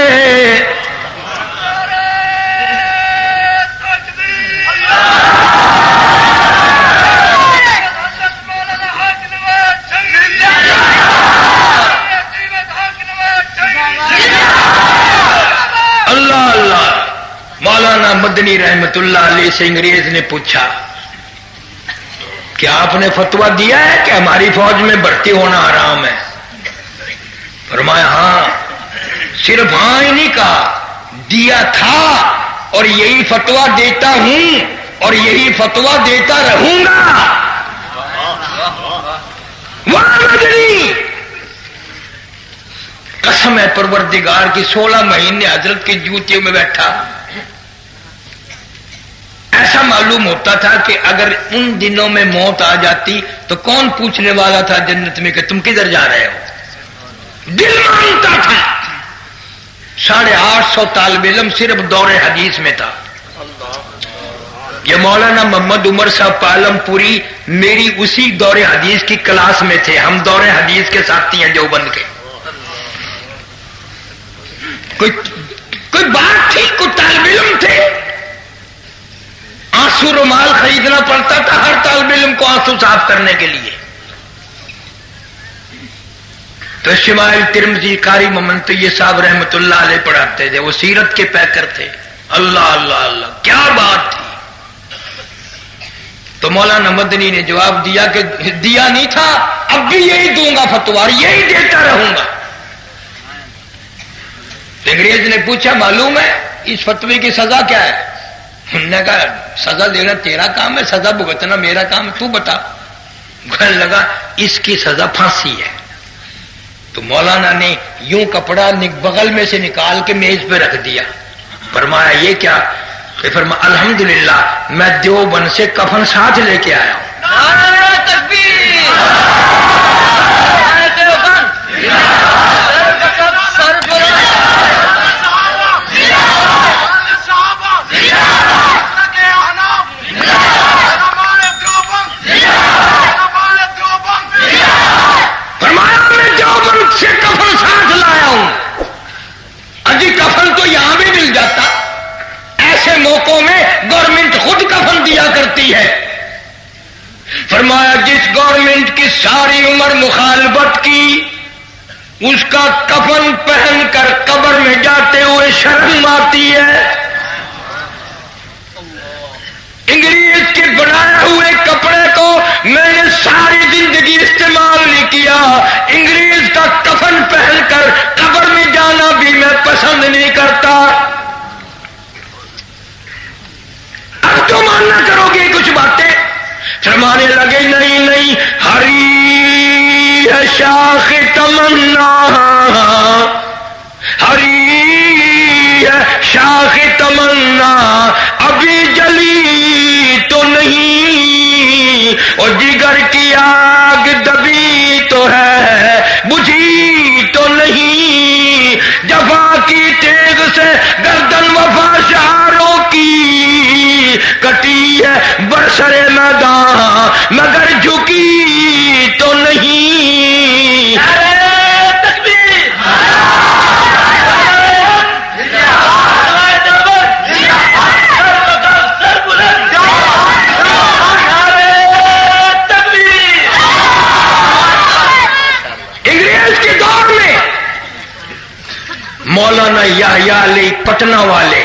اللہ اللہ. مولانا مدنی رحمت اللہ علیہ سے انگریز نے پوچھا کہ آپ نے فتویٰ دیا ہے کہ ہماری فوج میں بھرتی ہونا حرام ہے؟ فرمایا ہاں. صرف ہاں ہی نہیں کہا، دیا تھا اور یہی فتویٰ دیتا ہوں اور یہی فتویٰ دیتا رہوں گا. مدنی قسم ہے پروردگار کی 16 مہینے حضرت کے جوتیوں میں بیٹھا. ایسا معلوم ہوتا تھا کہ اگر ان دنوں میں موت آ جاتی تو کون پوچھنے والا تھا جنت میں کہ تم کدھر جا رہے ہو. دل مانتا تھا. 850 طالب علم صرف دور حدیث میں تھا. یہ مولانا محمد عمر صاحب پالم پوری میری اسی دور حدیث کی کلاس میں تھے. ہم دور حدیث کے ساتھی ہیں دیوبند کے. کوئی بات تھی، کوئی طالب علم تھے، آنسو رومال خریدنا پڑتا تھا ہر طالب علم کو آنسو صاف کرنے کے لیے. تو شمائل ترمذی قاری محمد طیب صاحب رحمت اللہ علیہ پڑھاتے تھے. وہ سیرت کے پیکر تھے. اللہ اللہ اللہ کیا بات تھی. تو مولانا مدنی نے جواب دیا کہ دیا نہیں تھا، اب بھی یہی دوں گا فتویٰ، یہی دیتا رہوں گا. انگریز نے پوچھا معلوم ہے اس فتوے کی سزا کیا ہے؟ انہوں نے کہا سزا دینا تیرا کام ہے، سزا بھگتنا میرا کام ہے، تو بتا. کہنے لگا اس کی سزا پھانسی ہے. تو مولانا نے یوں کپڑا بغل میں سے نکال کے میز پہ رکھ دیا. فرمایا یہ کیا؟ کہ فرمایا الحمدللہ میں دیوبند سے کفن ساتھ لے کے آیا ہوں. نعرہ تکبیر، نعرہ دیوبند، سر بلند. فرمایا میں دیوبند سے کفن ساتھ لایا ہوں. اجی کفن تو یہاں بھی مل جاتا. ایسے موقعوں میں گورنمنٹ خود کفن دیا کرتی ہے. فرمایا جس گورنمنٹ کی ساری عمر مخالفت کی اس کا کفن پہن کر قبر میں جاتے ہوئے شرم آتی ہے. انگریز کے بنائے ہوئے کپڑے کو میں نے ساری زندگی استعمال نہیں کیا. انگریز کا کفن پہن کر قبر میں جانا بھی میں پسند نہیں کرتا. اب تو ماننا کرو گے کچھ باتیں. فرمانے لگے نہیں نہیں، ہری ہے شاخ تمنا، ہری ہے شاخ تمنا، ابھی جلی تو نہیں، اور جگر کی آگ دبی تو ہے بجھی تو نہیں. جفا کی تیغ سے گردن وفا شعروں کی کٹی ہے برسر میدان مگر جھکی تو نہیں. انگریز کے دور میں مولانا یحییٰ علی پٹنہ والے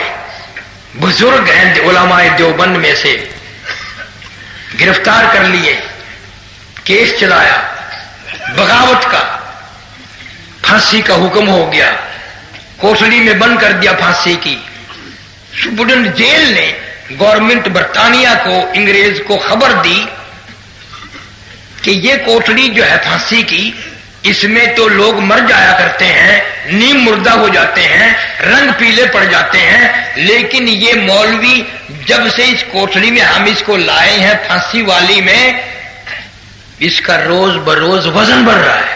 بزرگ ہیں علماء دیوبند میں سے، گرفتار کر لیے، کیس چلایا بغاوت کا، پھانسی کا حکم ہو گیا، کوٹڑی میں بند کر دیا پھانسی کی. سپرڈنٹ جیل نے گورنمنٹ برطانیہ کو، انگریز کو خبر دی کہ یہ کوٹڑی جو ہے پھانسی کی، اس میں تو لوگ مر جایا کرتے ہیں، نیم مردہ ہو جاتے ہیں، رنگ پیلے پڑ جاتے ہیں، لیکن یہ مولوی جب سے اس کوٹڑی میں ہم اس کو لائے ہیں پھانسی والی میں، اس کا روز بروز وزن بڑھ رہا ہے،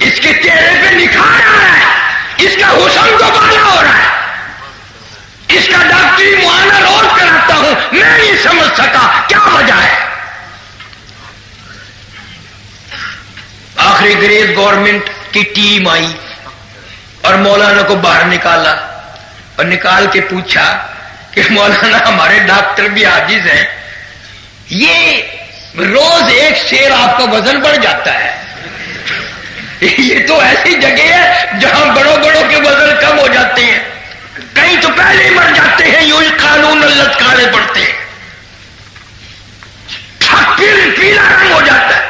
اس کے چہرے پہ نکھار آ رہا ہے، اس کا حسن دوبالا ہو رہا ہے، اس کا ڈاکٹری معائنہ روز کراتا ہوں، میں نہیں سمجھ سکا کیا وجہ ہے. آخری انگریز گورنمنٹ کی ٹیم آئی اور مولانا کو باہر نکالا اور نکال کے پوچھا کہ مولانا ہمارے ڈاکٹر بھی عاجز ہیں، یہ روز ایک شیر آپ کا وزن بڑھ جاتا ہے، یہ تو ایسی جگہ ہے جہاں بڑوں بڑوں کے وزن کم ہو جاتے ہیں، کہیں تو پہلے ہی مر جاتے ہیں، یوں ہی قانون لٹکانے پڑتے ہیں، پھر پیلا رنگ ہو جاتا ہے.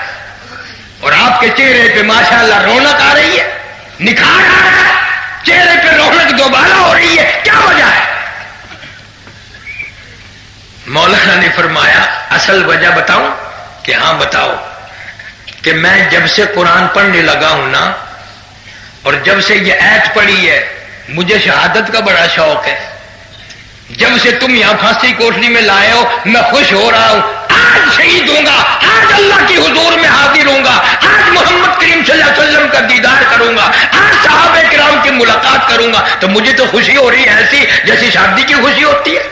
اور آپ کے چہرے پہ ماشاءاللہ رونق آ رہی ہے، نکھار آ رہا ہے، چہرے پہ رونق دوبالا ہو رہی ہے، کیا وجہ ہے؟ مولانا نے فرمایا اصل وجہ بتاؤں؟ کہ ہاں بتاؤ. کہ میں جب سے قرآن پڑھنے لگا ہوں نا، اور جب سے یہ آیت پڑھی ہے، مجھے شہادت کا بڑا شوق ہے. جب سے تم یہاں پھانسی کوٹڑی میں لائے ہو میں خوش ہو رہا ہوں. آج شہید ہوں گا، آج اللہ کی حضور میں حاضر ہوں گا، آج محمد کریم صلی اللہ علیہ وسلم کا دیدار کروں گا، آج صحابہ کرام کی ملاقات کروں گا، تو مجھے تو خوشی ہو رہی ہے ایسی جیسی شادی کی خوشی ہوتی ہے.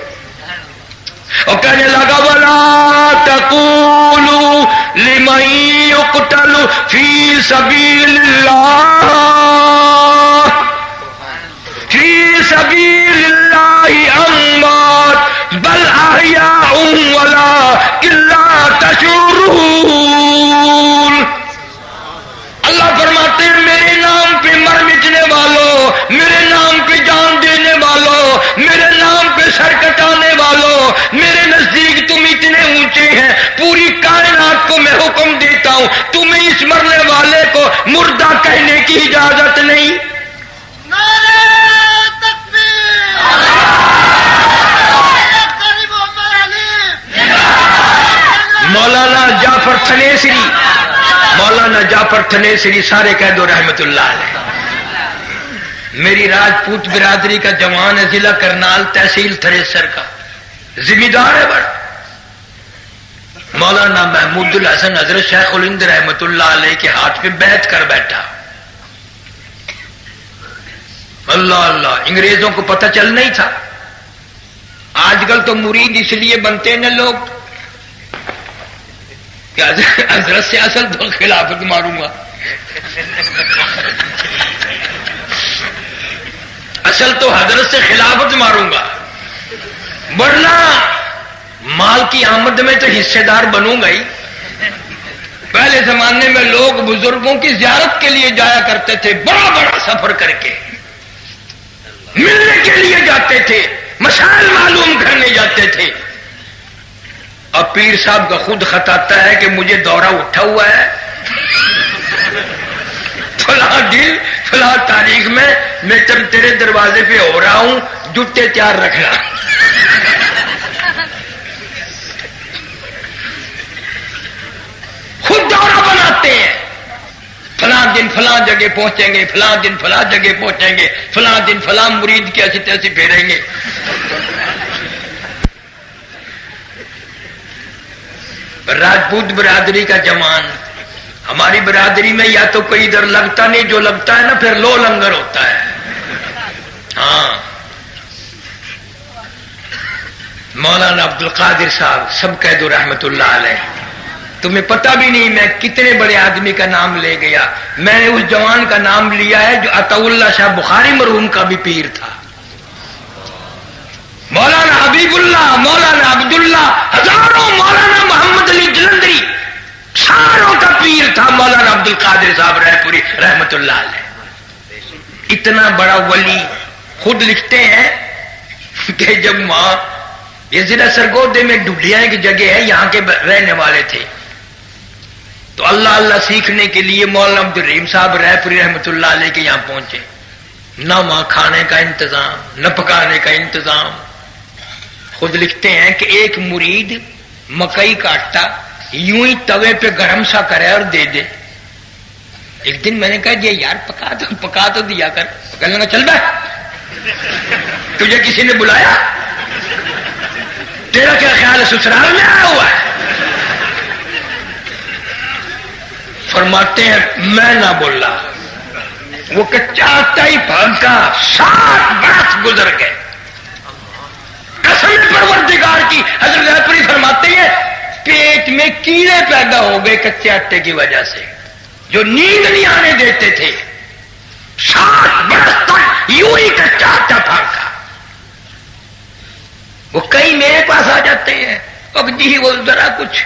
اور کہنے لگا وَلَا تَقُولُوا لِمَن يُقْتَلُ فِي سَبِيلِ اللَّهِ فِي سَبِيلِ اللَّهِ أَمْوَاتٌ بَلْ أَحْيَاءٌ وَلَٰكِن لَّا تَشْعُرُونَ. اللہ فرماتے ہیں میرے نام پہ مر مٹنے والوں، میرے نام پہ جان دینے والوں، میرے نام پہ سر کٹانے والوں، میرے نزدیک تم اتنے اونچے ہیں، پوری کائنات کو میں حکم دیتا ہوں تمہیں اس مرنے والے کو مردہ کہنے کی اجازت نہیں. مولانا جعفر تھنیسری مولانا جعفر تھنیسری سارے کہہ دو رحمت اللہ علیہ. میری راجپوت برادری کا جوان ہے، ضلع کرنال تحصیل تھریسر کا، ذمہ دار ہے بڑا. مولانا محمود الحسن حضرت شیخ الہند رحمت اللہ علیہ کے ہاتھ پہ بیعت کر بیٹھا. اللہ اللہ، انگریزوں کو پتہ چل نہیں تھا. آج کل تو مرید اس لیے بنتے ہیں لوگ کہ حضرت سے اصل تو خلافت ماروں گا، اصل تو حضرت سے خلافت ماروں گا، ورنہ مال کی آمد میں تو حصے دار بنوں گا ہی. پہلے زمانے میں لوگ بزرگوں کی زیارت کے لیے جایا کرتے تھے، بڑا بڑا سفر کر کے ملنے کے لیے جاتے تھے، مسائل معلوم کرنے جاتے تھے. اب پیر صاحب کا خود خط آتا ہے کہ مجھے دورہ اٹھا ہوا ہے، فلاں دن فلاں تاریخ میں تیرے دروازے پہ ہو رہا ہوں، جوتے تیار رکھنا. خود دورہ بناتے ہیں، فلاں دن فلاں جگہ پہنچیں گے، فلاں دن فلاں جگہ پہنچیں گے، فلاں دن فلاں مرید کی ایسی تیسی پھیریں گے. راجپوت برادری کا جوان، ہماری برادری میں یا تو کوئی ادھر لگتا نہیں، جو لگتا ہے نا پھر لو لنگر ہوتا ہے. ہاں، مولانا عبد القادر صاحب سب کہہ دو رحمت اللہ علیہ. تمہیں پتہ بھی نہیں میں کتنے بڑے آدمی کا نام لے گیا. میں نے اس جوان کا نام لیا ہے جو عطا اللہ شاہ بخاری مرحوم کا بھی پیر تھا. مولانا حبیب اللہ، مولانا عبداللہ، ہزاروں، مولانا محمد علی جلندری، ساروں کا پیر تھا مولانا عبد القادر صاحب رائے پوری رحمت اللہ علیہ. اتنا بڑا ولی خود لکھتے ہیں کہ جب وہاں یہ ضلع سرگودے میں ڈڈیا کی جگہ ہے، یہاں کے رہنے والے تھے، تو اللہ اللہ سیکھنے کے لیے مولانا عبد الرحیم صاحب رائے پوری رحمت اللہ علیہ کے یہاں پہنچے. نہ وہاں کھانے کا انتظام، نہ پکانے کا انتظام. خود لکھتے ہیں کہ ایک مرید مکئی کا آٹا یوں ہی توے پہ گرم سا کرے اور دے دے. ایک دن میں نے کہا یہ یار پکا تو دیا کر. کہنے لگا چل بے، تجھے کسی نے بلایا؟ تیرا کیا خیال ہے سسرال میں آیا ہوا ہے؟ فرماتے ہیں میں نہ بولا، وہ کچا آٹا ہی پھانکا. 60 برس گزر گئے. قسم پروردگار کی، حضرت رائے فرماتے ہیں پیٹ میں کیڑے پیدا ہو گئے کچے آٹے کی وجہ سے، جو نیند نہیں آنے دیتے تھے. 60 برس تک یوں ہی کچا آٹا پھانکا. وہ کئی میرے پاس آ جاتے ہیں، اب جی وہ ذرا کچھ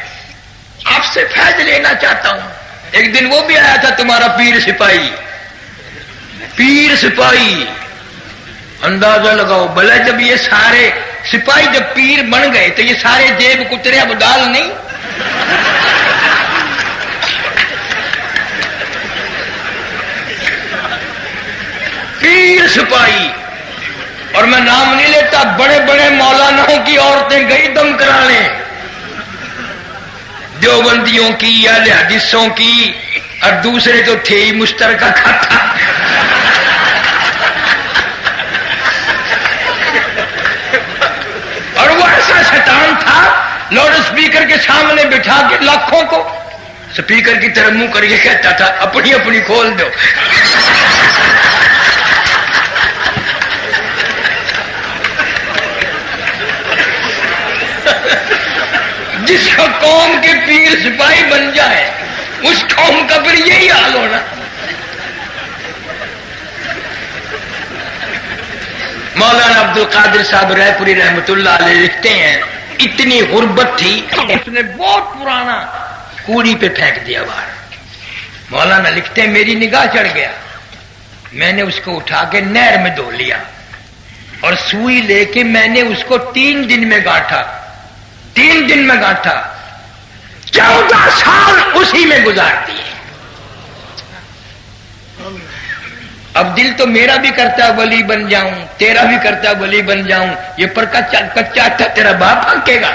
آپ سے فیض لینا چاہتا ہوں. ایک دن وہ بھی آیا تھا تمہارا پیر سپاہی. پیر سپاہی اندازہ لگاؤ بھلا، جب یہ سارے سپاہی جب پیر بن گئے تو یہ سارے جیب کترے اب ڈال نہیں. پیر سپاہی، اور میں نام نہیں لیتا، بڑے بڑے مولاناؤں کی عورتیں گئی دم کرانے، دیوبندیوں کی یا حدیثوں کی، اور دوسرے تو تھے ہی مشترکہ کھاتا. اور وہ ایسا شیطان تھا، لاؤڈ اسپیکر کے سامنے بٹھا کے لاکھوں کو اسپیکر کی طرف منہ کر کے کہتا تھا اپنی اپنی کھول دو. جس کا قوم کے پیر سپاہی بن جائے اس قوم کا پھر یہی حال ہونا. مولانا عبد القادر صاحب رائے پوری رحمت اللہ علیہ لکھتے ہیں اتنی غربت تھی اس نے بہت پرانا کوڑی پہ پھینک دیا باہر. مولانا لکھتے ہیں میری نگاہ چڑھ گیا، میں نے اس کو اٹھا کے نہر میں دھو لیا اور سوئی لے کے میں نے اس کو 3 دن میں گاٹھا. 3 دن میں گاٹھا، 14 سال اسی میں گزار دیے. اب دل تو میرا بھی کرتا ہے ولی بن جاؤں، تیرا بھی کرتا ہے ولی بن جاؤں. یہ پر کچا آٹا تیرا باپ پھانکے گا.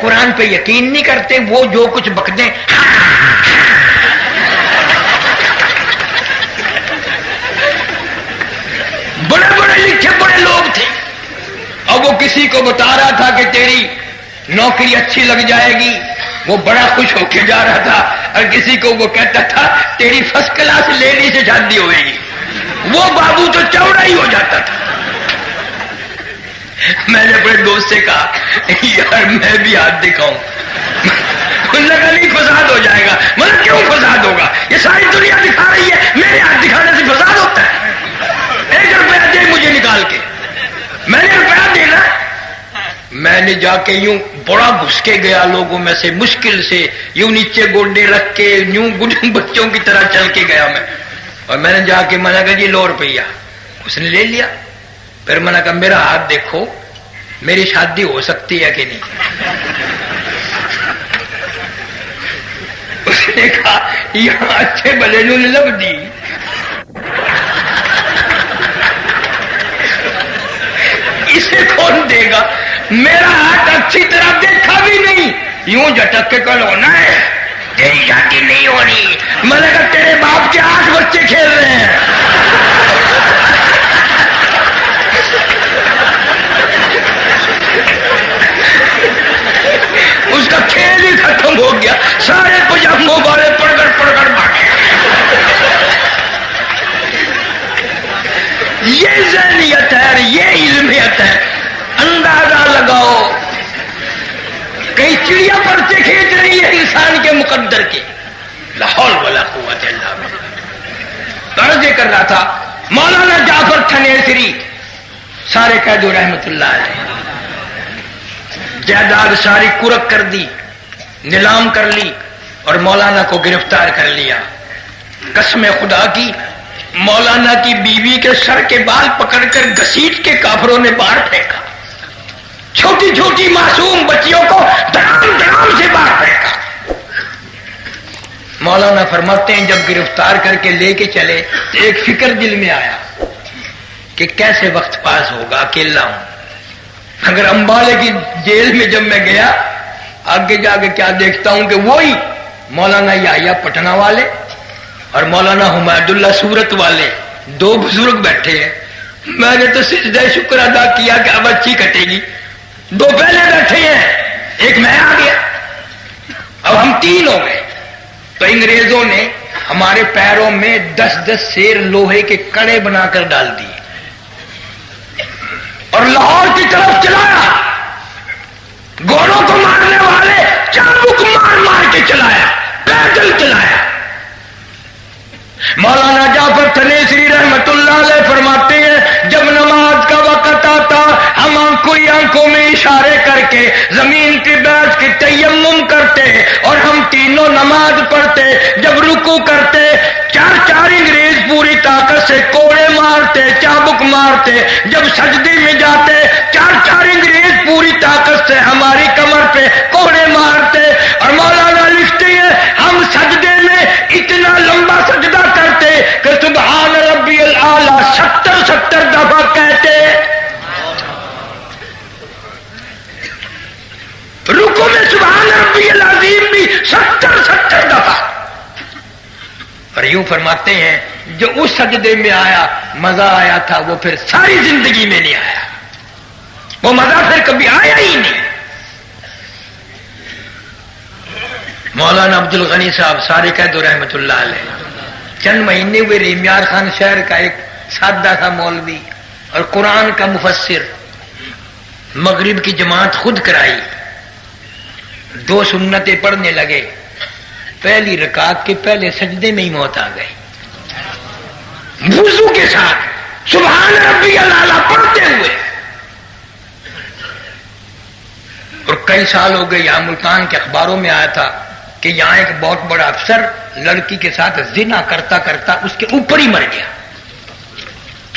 قرآن پہ یقین نہیں کرتے، وہ جو کچھ بکتے بڑے بڑے لکھے بڑے لوگ تھے، اور وہ کسی کو بتا رہا تھا کہ تیری نوکری اچھی لگ جائے گی، وہ بڑا خوش ہو کے جا رہا تھا، اور کسی کو وہ کہتا تھا تیری فرسٹ کلاس لیڈی سے شادی ہوئے گی، وہ بابو تو چوڑا ہی ہو جاتا تھا۔ میں نے اپنے دوست سے کہا یار میں بھی ہاتھ دکھاؤں، انہوں نے کہا نہیں فساد ہو جائے گا۔ مطلب کیوں فساد ہوگا؟ یہ ساری دنیا دکھا رہی ہے، میرے ہاتھ دکھانے سے فساد ہوتا ہے؟ 1 روپیہ دے مجھے نکال کے، میں نے روپیہ دینا۔ میں نے جا کے یوں بڑا گھس کے گیا لوگوں میں سے، مشکل سے یوں نیچے گوڈے رکھ کے یوں بچوں کی طرح چل کے گیا میں، اور میں نے جا کے میں نے کہا جی 100 روپیہ، اس نے لے لیا۔ پھر میں نے کہا میرا ہاتھ دیکھو، میری شادی ہو سکتی ہے کہ نہیں؟ اس نے کہا یہاں اچھے بھلے نو لب دی، اسے کون دے گا؟ میرا ہاتھ اچھی طرح دیکھا بھی نہیں، یوں جھٹک کے کل ہونا ہے تیری شادی نہیں ہونی۔ میں نے کہا تیرے باپ کے 8 بچے کھیل رہے ہیں۔ اس کا کھیل ہی ختم ہو گیا، سارے پجاموں والے پڑ کر بھاگے۔ یہ ذہنیت ہے، یہ علمیت ہے۔ اندازہ لگاؤ، کئی چڑیا پرچے کھینچ رہی ہے انسان کے مقدر کے۔ لا حول ولا قوت الا باللہ۔ عرض کر رہا تھا مولانا جعفر تھنیسری سارے قید رحمت اللہ علیہ، جائیداد ساری کرک کر دی، نیلام کر لی، اور مولانا کو گرفتار کر لیا۔ قسم خدا کی مولانا کی بیوی کے سر کے بال پکڑ کر گھسیٹ کے کافروں نے باہر پھینکا، چھوٹی چھوٹی معصوم بچیوں کو دھڑام دھڑام سے باہر پھینکا۔ مولانا فرماتے ہیں جب گرفتار کر کے لے کے چلے تو ایک فکر دل میں آیا کہ کیسے وقت پاس ہوگا، اکیلا ہوں۔ اگر امبالے کی جیل میں جب میں گیا، آگے جا کے کیا دیکھتا ہوں کہ وہی مولانا یحییٰ پٹنہ والے اور مولانا حمید اللہ سورت والے 2 بزرگ بیٹھے ہیں۔ میں نے تو سجدہ شکر ادا کیا کہ اب اچھی کٹے گی، 2 پہلے بیٹھے ہیں، ایک میں آ گیا، اب ہم 3 ہو گئے۔ تو انگریزوں نے ہمارے پیروں میں 10 سیر لوہے کے کڑے بنا کر ڈال دیے اور لاہور کی طرف چلایا۔ گھوڑوں کو مارنے والے چابک مار مار کے چلایا، پیدل چلایا۔ مولانا جعفر تھنیسری رحمت اللہ علیہ فرماتے ہیں جب نماز کا وقت آتا ہم آنکھوں میں اشارے کر کے زمین کی بیٹھ کے تیمم کرتے اور ہم تینوں نماز پڑھتے۔ جب رکوع کرتے 4 انگریز پوری طاقت سے کوڑے مارتے، چابک مارتے۔ جب سجدے میں جاتے 4 انگریز پوری طاقت سے ہماری کمر پہ کوڑے مارتے۔ اور مولانا لکھتے ہیں ہم سجدے میں اتنا لمبا سجدہ کرتے کہ سبحان ربی الاعلیٰ 70 دفعہ کہتے، رکوع میں سبحان ربی العظیم بھی 70 دفعہ۔ اور یوں فرماتے ہیں جو اس سجدے میں آیا مزہ آیا تھا وہ پھر ساری زندگی میں نہیں آیا، وہ مزہ پھر کبھی آیا ہی نہیں۔ مولانا عبد الغنی صاحب سارے قید رحمت اللہ علیہ چند مہینے ہوئے ریمیار خان شہر کا ایک سادہ تھا مولوی اور قرآن کا مفسر، مغرب کی جماعت خود کرائی، 2 سنتیں پڑھنے لگے، پہلی رکعت کے پہلے سجدے میں ہی موت آ گئی، وضو کے ساتھ سبحان ربی الاعلیٰ پڑھتے ہوئے۔ اور کئی سال ہو گئے، یہاں ملتان کے اخباروں میں آیا تھا کہ یہاں ایک بہت بڑا افسر لڑکی کے ساتھ زنا کرتا کرتا اس کے اوپر ہی مر گیا۔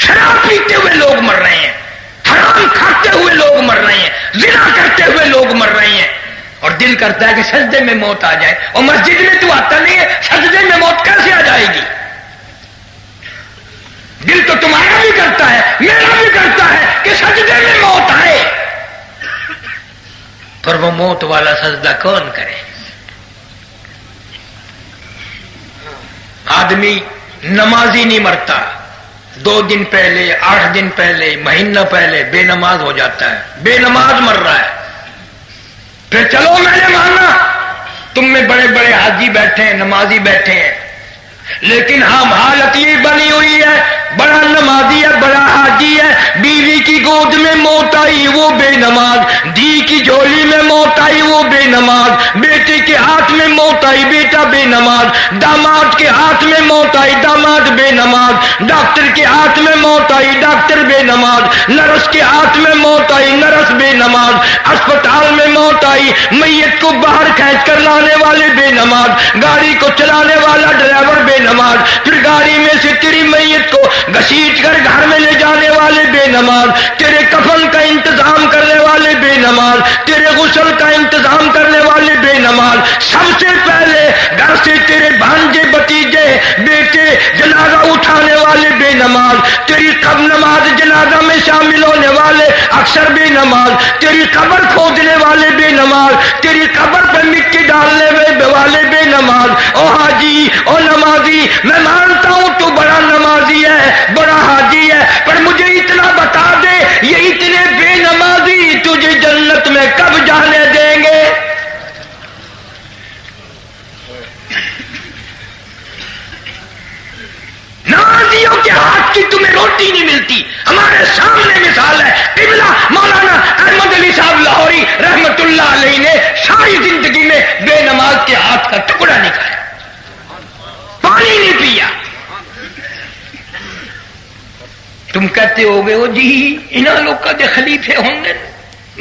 شراب پیتے ہوئے لوگ مر رہے ہیں، حرام کھاتے ہوئے لوگ مر رہے ہیں، زنا کرتے ہوئے لوگ مر رہے ہیں، اور دل کرتا ہے کہ سجدے میں موت آ جائے، اور مسجد میں تو آتا نہیں ہے، سجدے میں موت کیسے آ جائے گی؟ دل تو تمہارا بھی کرتا ہے، میرا بھی کرتا ہے کہ سجدے میں موت آئے، پر وہ موت والا سجدہ کون کرے؟ آدمی نمازی نہیں مرتا، 2 دن پہلے، 8 دن پہلے، مہینہ پہلے بے نماز ہو جاتا ہے، بے نماز مر رہا ہے۔ پھر چلو میں نے مانا تم میں بڑے بڑے حاجی بیٹھے ہیں، نمازی بیٹھے ہیں، لیکن ہم حالت یہ بنی ہوئی ہے، بڑا نمازی ہے، بڑا حاجی ہے، بیوی کی گود میں موت آئی وہ بے نماز، دی کی جھولی میں موت آئی وہ بے نماز، بیٹے کے ہاتھ میں موت آئی بیٹا بے نماز، داماد کے ہاتھ میں موت آئی داماد بے نماز، ڈاکٹر کے ہاتھ میں موت آئی ڈاکٹر بے نماز، نرس کے ہاتھ میں موت آئی نرس بے نماز، اسپتال میں موت آئی، میت کو باہر کھینچ کر لانے والے بے نماز، گاڑی کو چلانے والا ڈرائیور بے نماز، پھر گاڑی میں سے تیری میت کو گھسیٹ کر گھر میں لے جانے والے بے نماز، تیرے کفن کا انتظام کرنے والے بے نماز، تیرے غسل کا انتظام کرنے والے بے نماز، سب سے پہلے گھر سے تیرے بھانجے بتیجے بیٹے جنازہ اٹھانے والے بے نماز، تیری قبر نماز جنازہ میں شامل ہونے والے اکثر بے نماز، تیری قبر کھودنے والے بے نماز، تیری قبر پر مٹی ڈالنے والے بے نماز۔ او حاجی، او نمازی، میں مانتا ہوں تو بڑا نمازی ہے، بڑا حاجی ہے، پر مجھے اتنا بتا دے یہ اتنے بے نمازی تجھے جنت میں کب جانے دیں گے؟ نمازیوں کے ہاتھ کی تمہیں روٹی نہیں ملتی۔ ہمارے سامنے مثال ہے، قبلہ مولانا احمد علی صاحب لاہوری رحمت اللہ علیہ نے ساری زندگی میں بے نماز کے ہاتھ کا ٹکڑا نہیں کھایا، پانی نہیں پیا۔ تم کہتے ہو گے وہ جی انہاں لوگ کا دے خلیفے ہوں گے،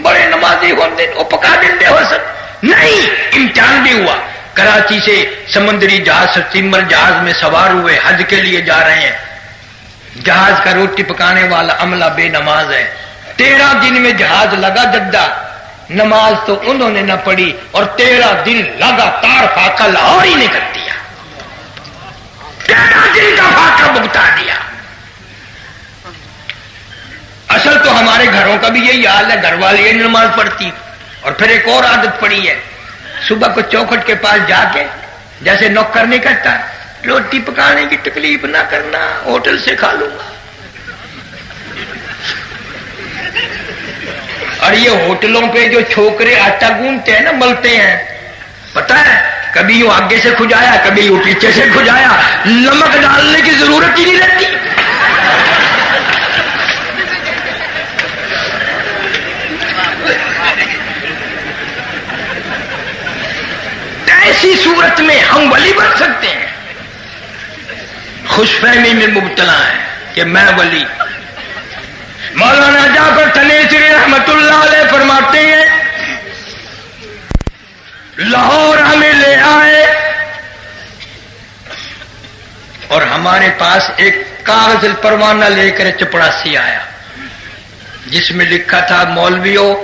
بڑے نمازی ہوں گے، وہ پکا دیں ہو سب نہیں۔ امتحان بھی ہوا، کراچی سے سمندری جہاز سٹیمر جہاز میں سوار ہوئے، حج کے لیے جا رہے ہیں، جہاز کا روٹی پکانے والا عملہ بے نماز ہے۔ 13 دن میں جہاز لگا جدہ، نماز تو انہوں نے نہ پڑھی اور 13 دن لگاتار فاقہ لاہور ہی نے کر دیا، 13 دن کا فاقہ بگتا دیا۔ اصل تو ہمارے گھروں کا بھی یہی حال ہے، گھر والے یہ نماز پڑھتی، اور پھر ایک اور عادت پڑی ہے، صبح کو چوکھٹ کے پاس جا کے جیسے نوکر نہیں کرتا، روٹی پکانے کی تکلیف نہ کرنا، ہوٹل سے کھا لوں گا۔ اور یہ ہوٹلوں پہ جو چھوکرے آٹا گوندتے ہیں نا، ملتے ہیں، پتا ہے کبھی یوں آگے سے کھجایا کبھی یوں پیچھے سے کھجایا، نمک ڈالنے کی ضرورت ہی نہیں رہتی۔ ایسی صورت میں ہم ولی بن سکتے ہیں؟ خوش فہمی میں مبتلا ہے کہ میں ولی۔ مولانا جعفر تنیسری رحمت اللہ علیہ فرماتے ہیں لاہور ہمیں لے آئے اور ہمارے پاس ایک کاغذ پروانہ لے کر چپڑاسی آیا جس میں لکھا تھا مولویوں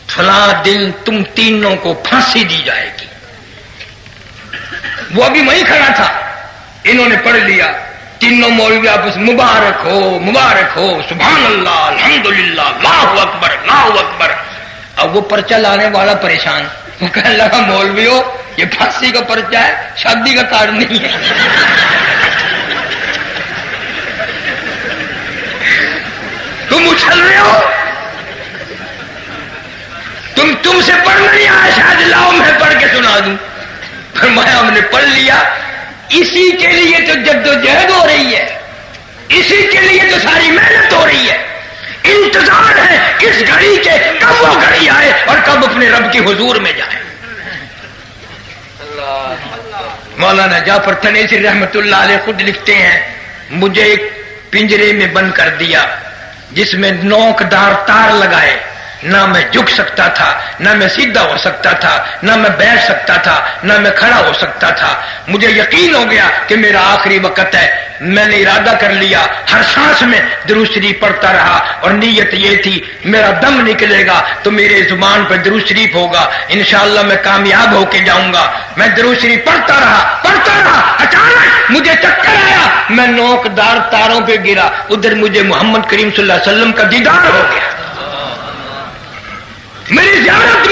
فلاں دن تم تینوں کو پھانسی دی جائے گی۔ وہ ابھی وہیں کھڑا تھا، انہوں نے پڑھ لیا، تینوں مولوی آپس مبارک ہو سبحان اللہ الحمدللہ اللہ اکبر اللہ اکبر۔ اب وہ پرچہ لانے والا پریشان، وہ کہنے لگا مولویوں یہ پھانسی کا پرچہ ہے، شادی کا کارڈ نہیں ہے۔ تم اچھل رہے ہو، تم سے پڑھنا نہیں آیا، شاید لاؤ میں پڑھ کے سنا دوں۔ فرمایا ہم نے پڑھ لیا، اسی کے لیے تو جدوجہد ہو رہی ہے، اسی کے لیے تو ساری محنت ہو رہی ہے، انتظار ہے اس گھڑی کے کب وہ گھڑی آئے اور کب اپنے رب کے حضور میں جائے۔ مولانا جعفر تنیسری رحمت اللہ علیہ خود لکھتے ہیں مجھے ایک پنجرے میں بند کر دیا جس میں نوکدار تار لگائے، نہ میں جھک سکتا تھا، نہ میں سیدھا ہو سکتا تھا، نہ میں بیٹھ سکتا تھا، نہ میں کھڑا ہو سکتا تھا۔ مجھے یقین ہو گیا کہ میرا آخری وقت ہے، میں نے ارادہ کر لیا، ہر سانس میں درود شریف پڑھتا رہا اور نیت یہ تھی میرا دم نکلے گا تو میرے زبان پر درود شریف ہوگا، انشاءاللہ میں کامیاب ہو کے جاؤں گا۔ میں درود شریف پڑھتا رہا، اچانک مجھے چکر آیا، میں نوکدار تاروں پہ گرا، ادھر مجھے محمد کریم صلی اللہ علیہ وسلم کا دیدار ہو گیا، میری زیارت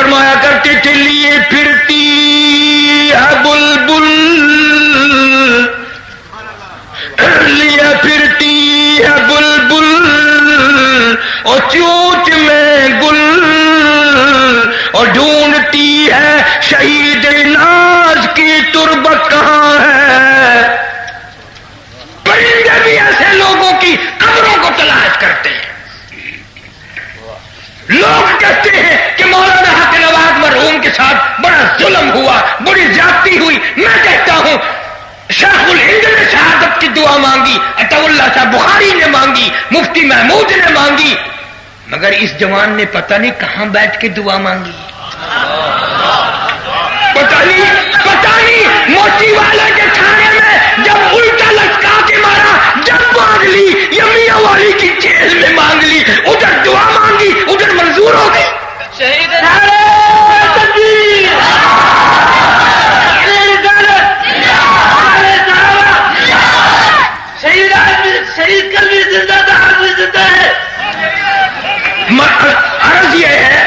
فرمایا کرتے تھے لیے پھرتی ہے بلبل، لیے پھرتی ہے بلبل اور چوچ میں گل، اور ڈھونڈتی ہے شہید ناز کی تربت کہاں ہے۔ پرندے بھی ایسے لوگوں کی قبروں کو تلاش کرتے ہیں۔ لوگ کہتے ہیں کہ مولانا حق نواز مرحوم کے ساتھ بڑا ظلم ہوا، بڑی زیادتی ہوئی۔ میں کہتا ہوں شیخ الہند نے شہادت کی دعا مانگی، عطا اللہ صاحب بخاری نے مانگی، مفتی محمود نے مانگی، مگر اس جوان نے پتہ نہیں کہاں بیٹھ کے دعا مانگی، پتہ نہیں موتی والے کے تھانے میں جب الٹا لٹکا کے مارا، جب مانگ لی یا میاں والی کی جیل میں مانگ لی، ادھر دعا مانگی ادھر منظور ہو گئی۔ شہید شہید کل بھی زندہ تھا، آج بھی زندہ ہے۔ عرض یہ ہے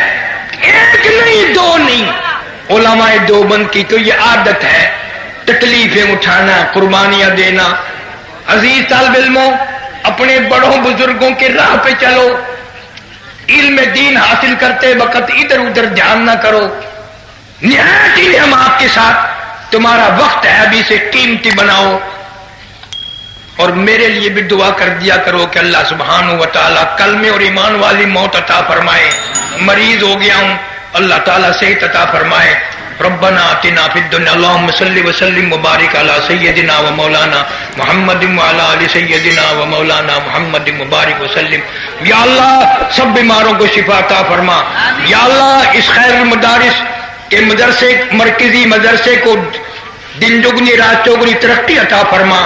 ایک نہیں دو نہیں، علماء دیوبند کی تو یہ عادت ہے تکلیفیں اٹھانا، قربانیاں دینا۔ عزیز طالب علموں، اپنے بڑوں بزرگوں کے راہ پہ چلو، علم دین حاصل کرتے وقت ادھر ادھر دھیان نہ کرو۔ نہایت ہی ہم آپ کے ساتھ، تمہارا وقت ہے ابھی سے قیمتی بناؤ، اور میرے لیے بھی دعا کر دیا کرو کہ اللہ سبحانہ و تعالیٰ کلمے اور ایمان والی موت عطا فرمائے۔ مریض ہو گیا ہوں، اللہ تعالیٰ صحت عطا فرمائے۔ ربنا آتنا فی الدنیا، اللہم صلی وسلم وبارک علی سیدنا و مولانا محمد وعلی آل سیدنا و مولانا محمد مبارک وسلم۔ یا اللہ سب بیماروں کو شفا عطا فرما۔ یا اللہ اس خیر المدارس کے مدرسے، مرکزی مدرسے کو دن دگنی رات چوگنی ترقی عطا فرما۔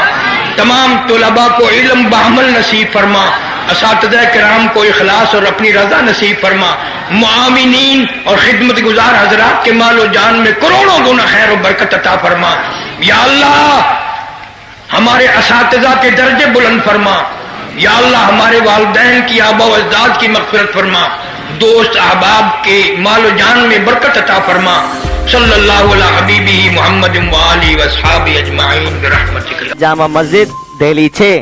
تمام طلباء کو علم بعمل نصیب فرما، اساتذہ کرام کو اخلاص اور اپنی رضا نصیب فرما، معاونین اور خدمت گزار حضرات کے مال و جان میں کروڑوں گنا خیر و برکت عطا فرما۔ یا اللہ ہمارے اساتذہ کے درجے بلند فرما۔ یا اللہ ہمارے والدین کی آبا و اجداد کی مغفرت فرما، دوست احباب کے مال و جان میں برکت عطا فرما۔ صلی اللہ علی حبیبہ محمد وآلہ واصحابہ اجمعین برحمتک۔ جامع مسجد دہلی 6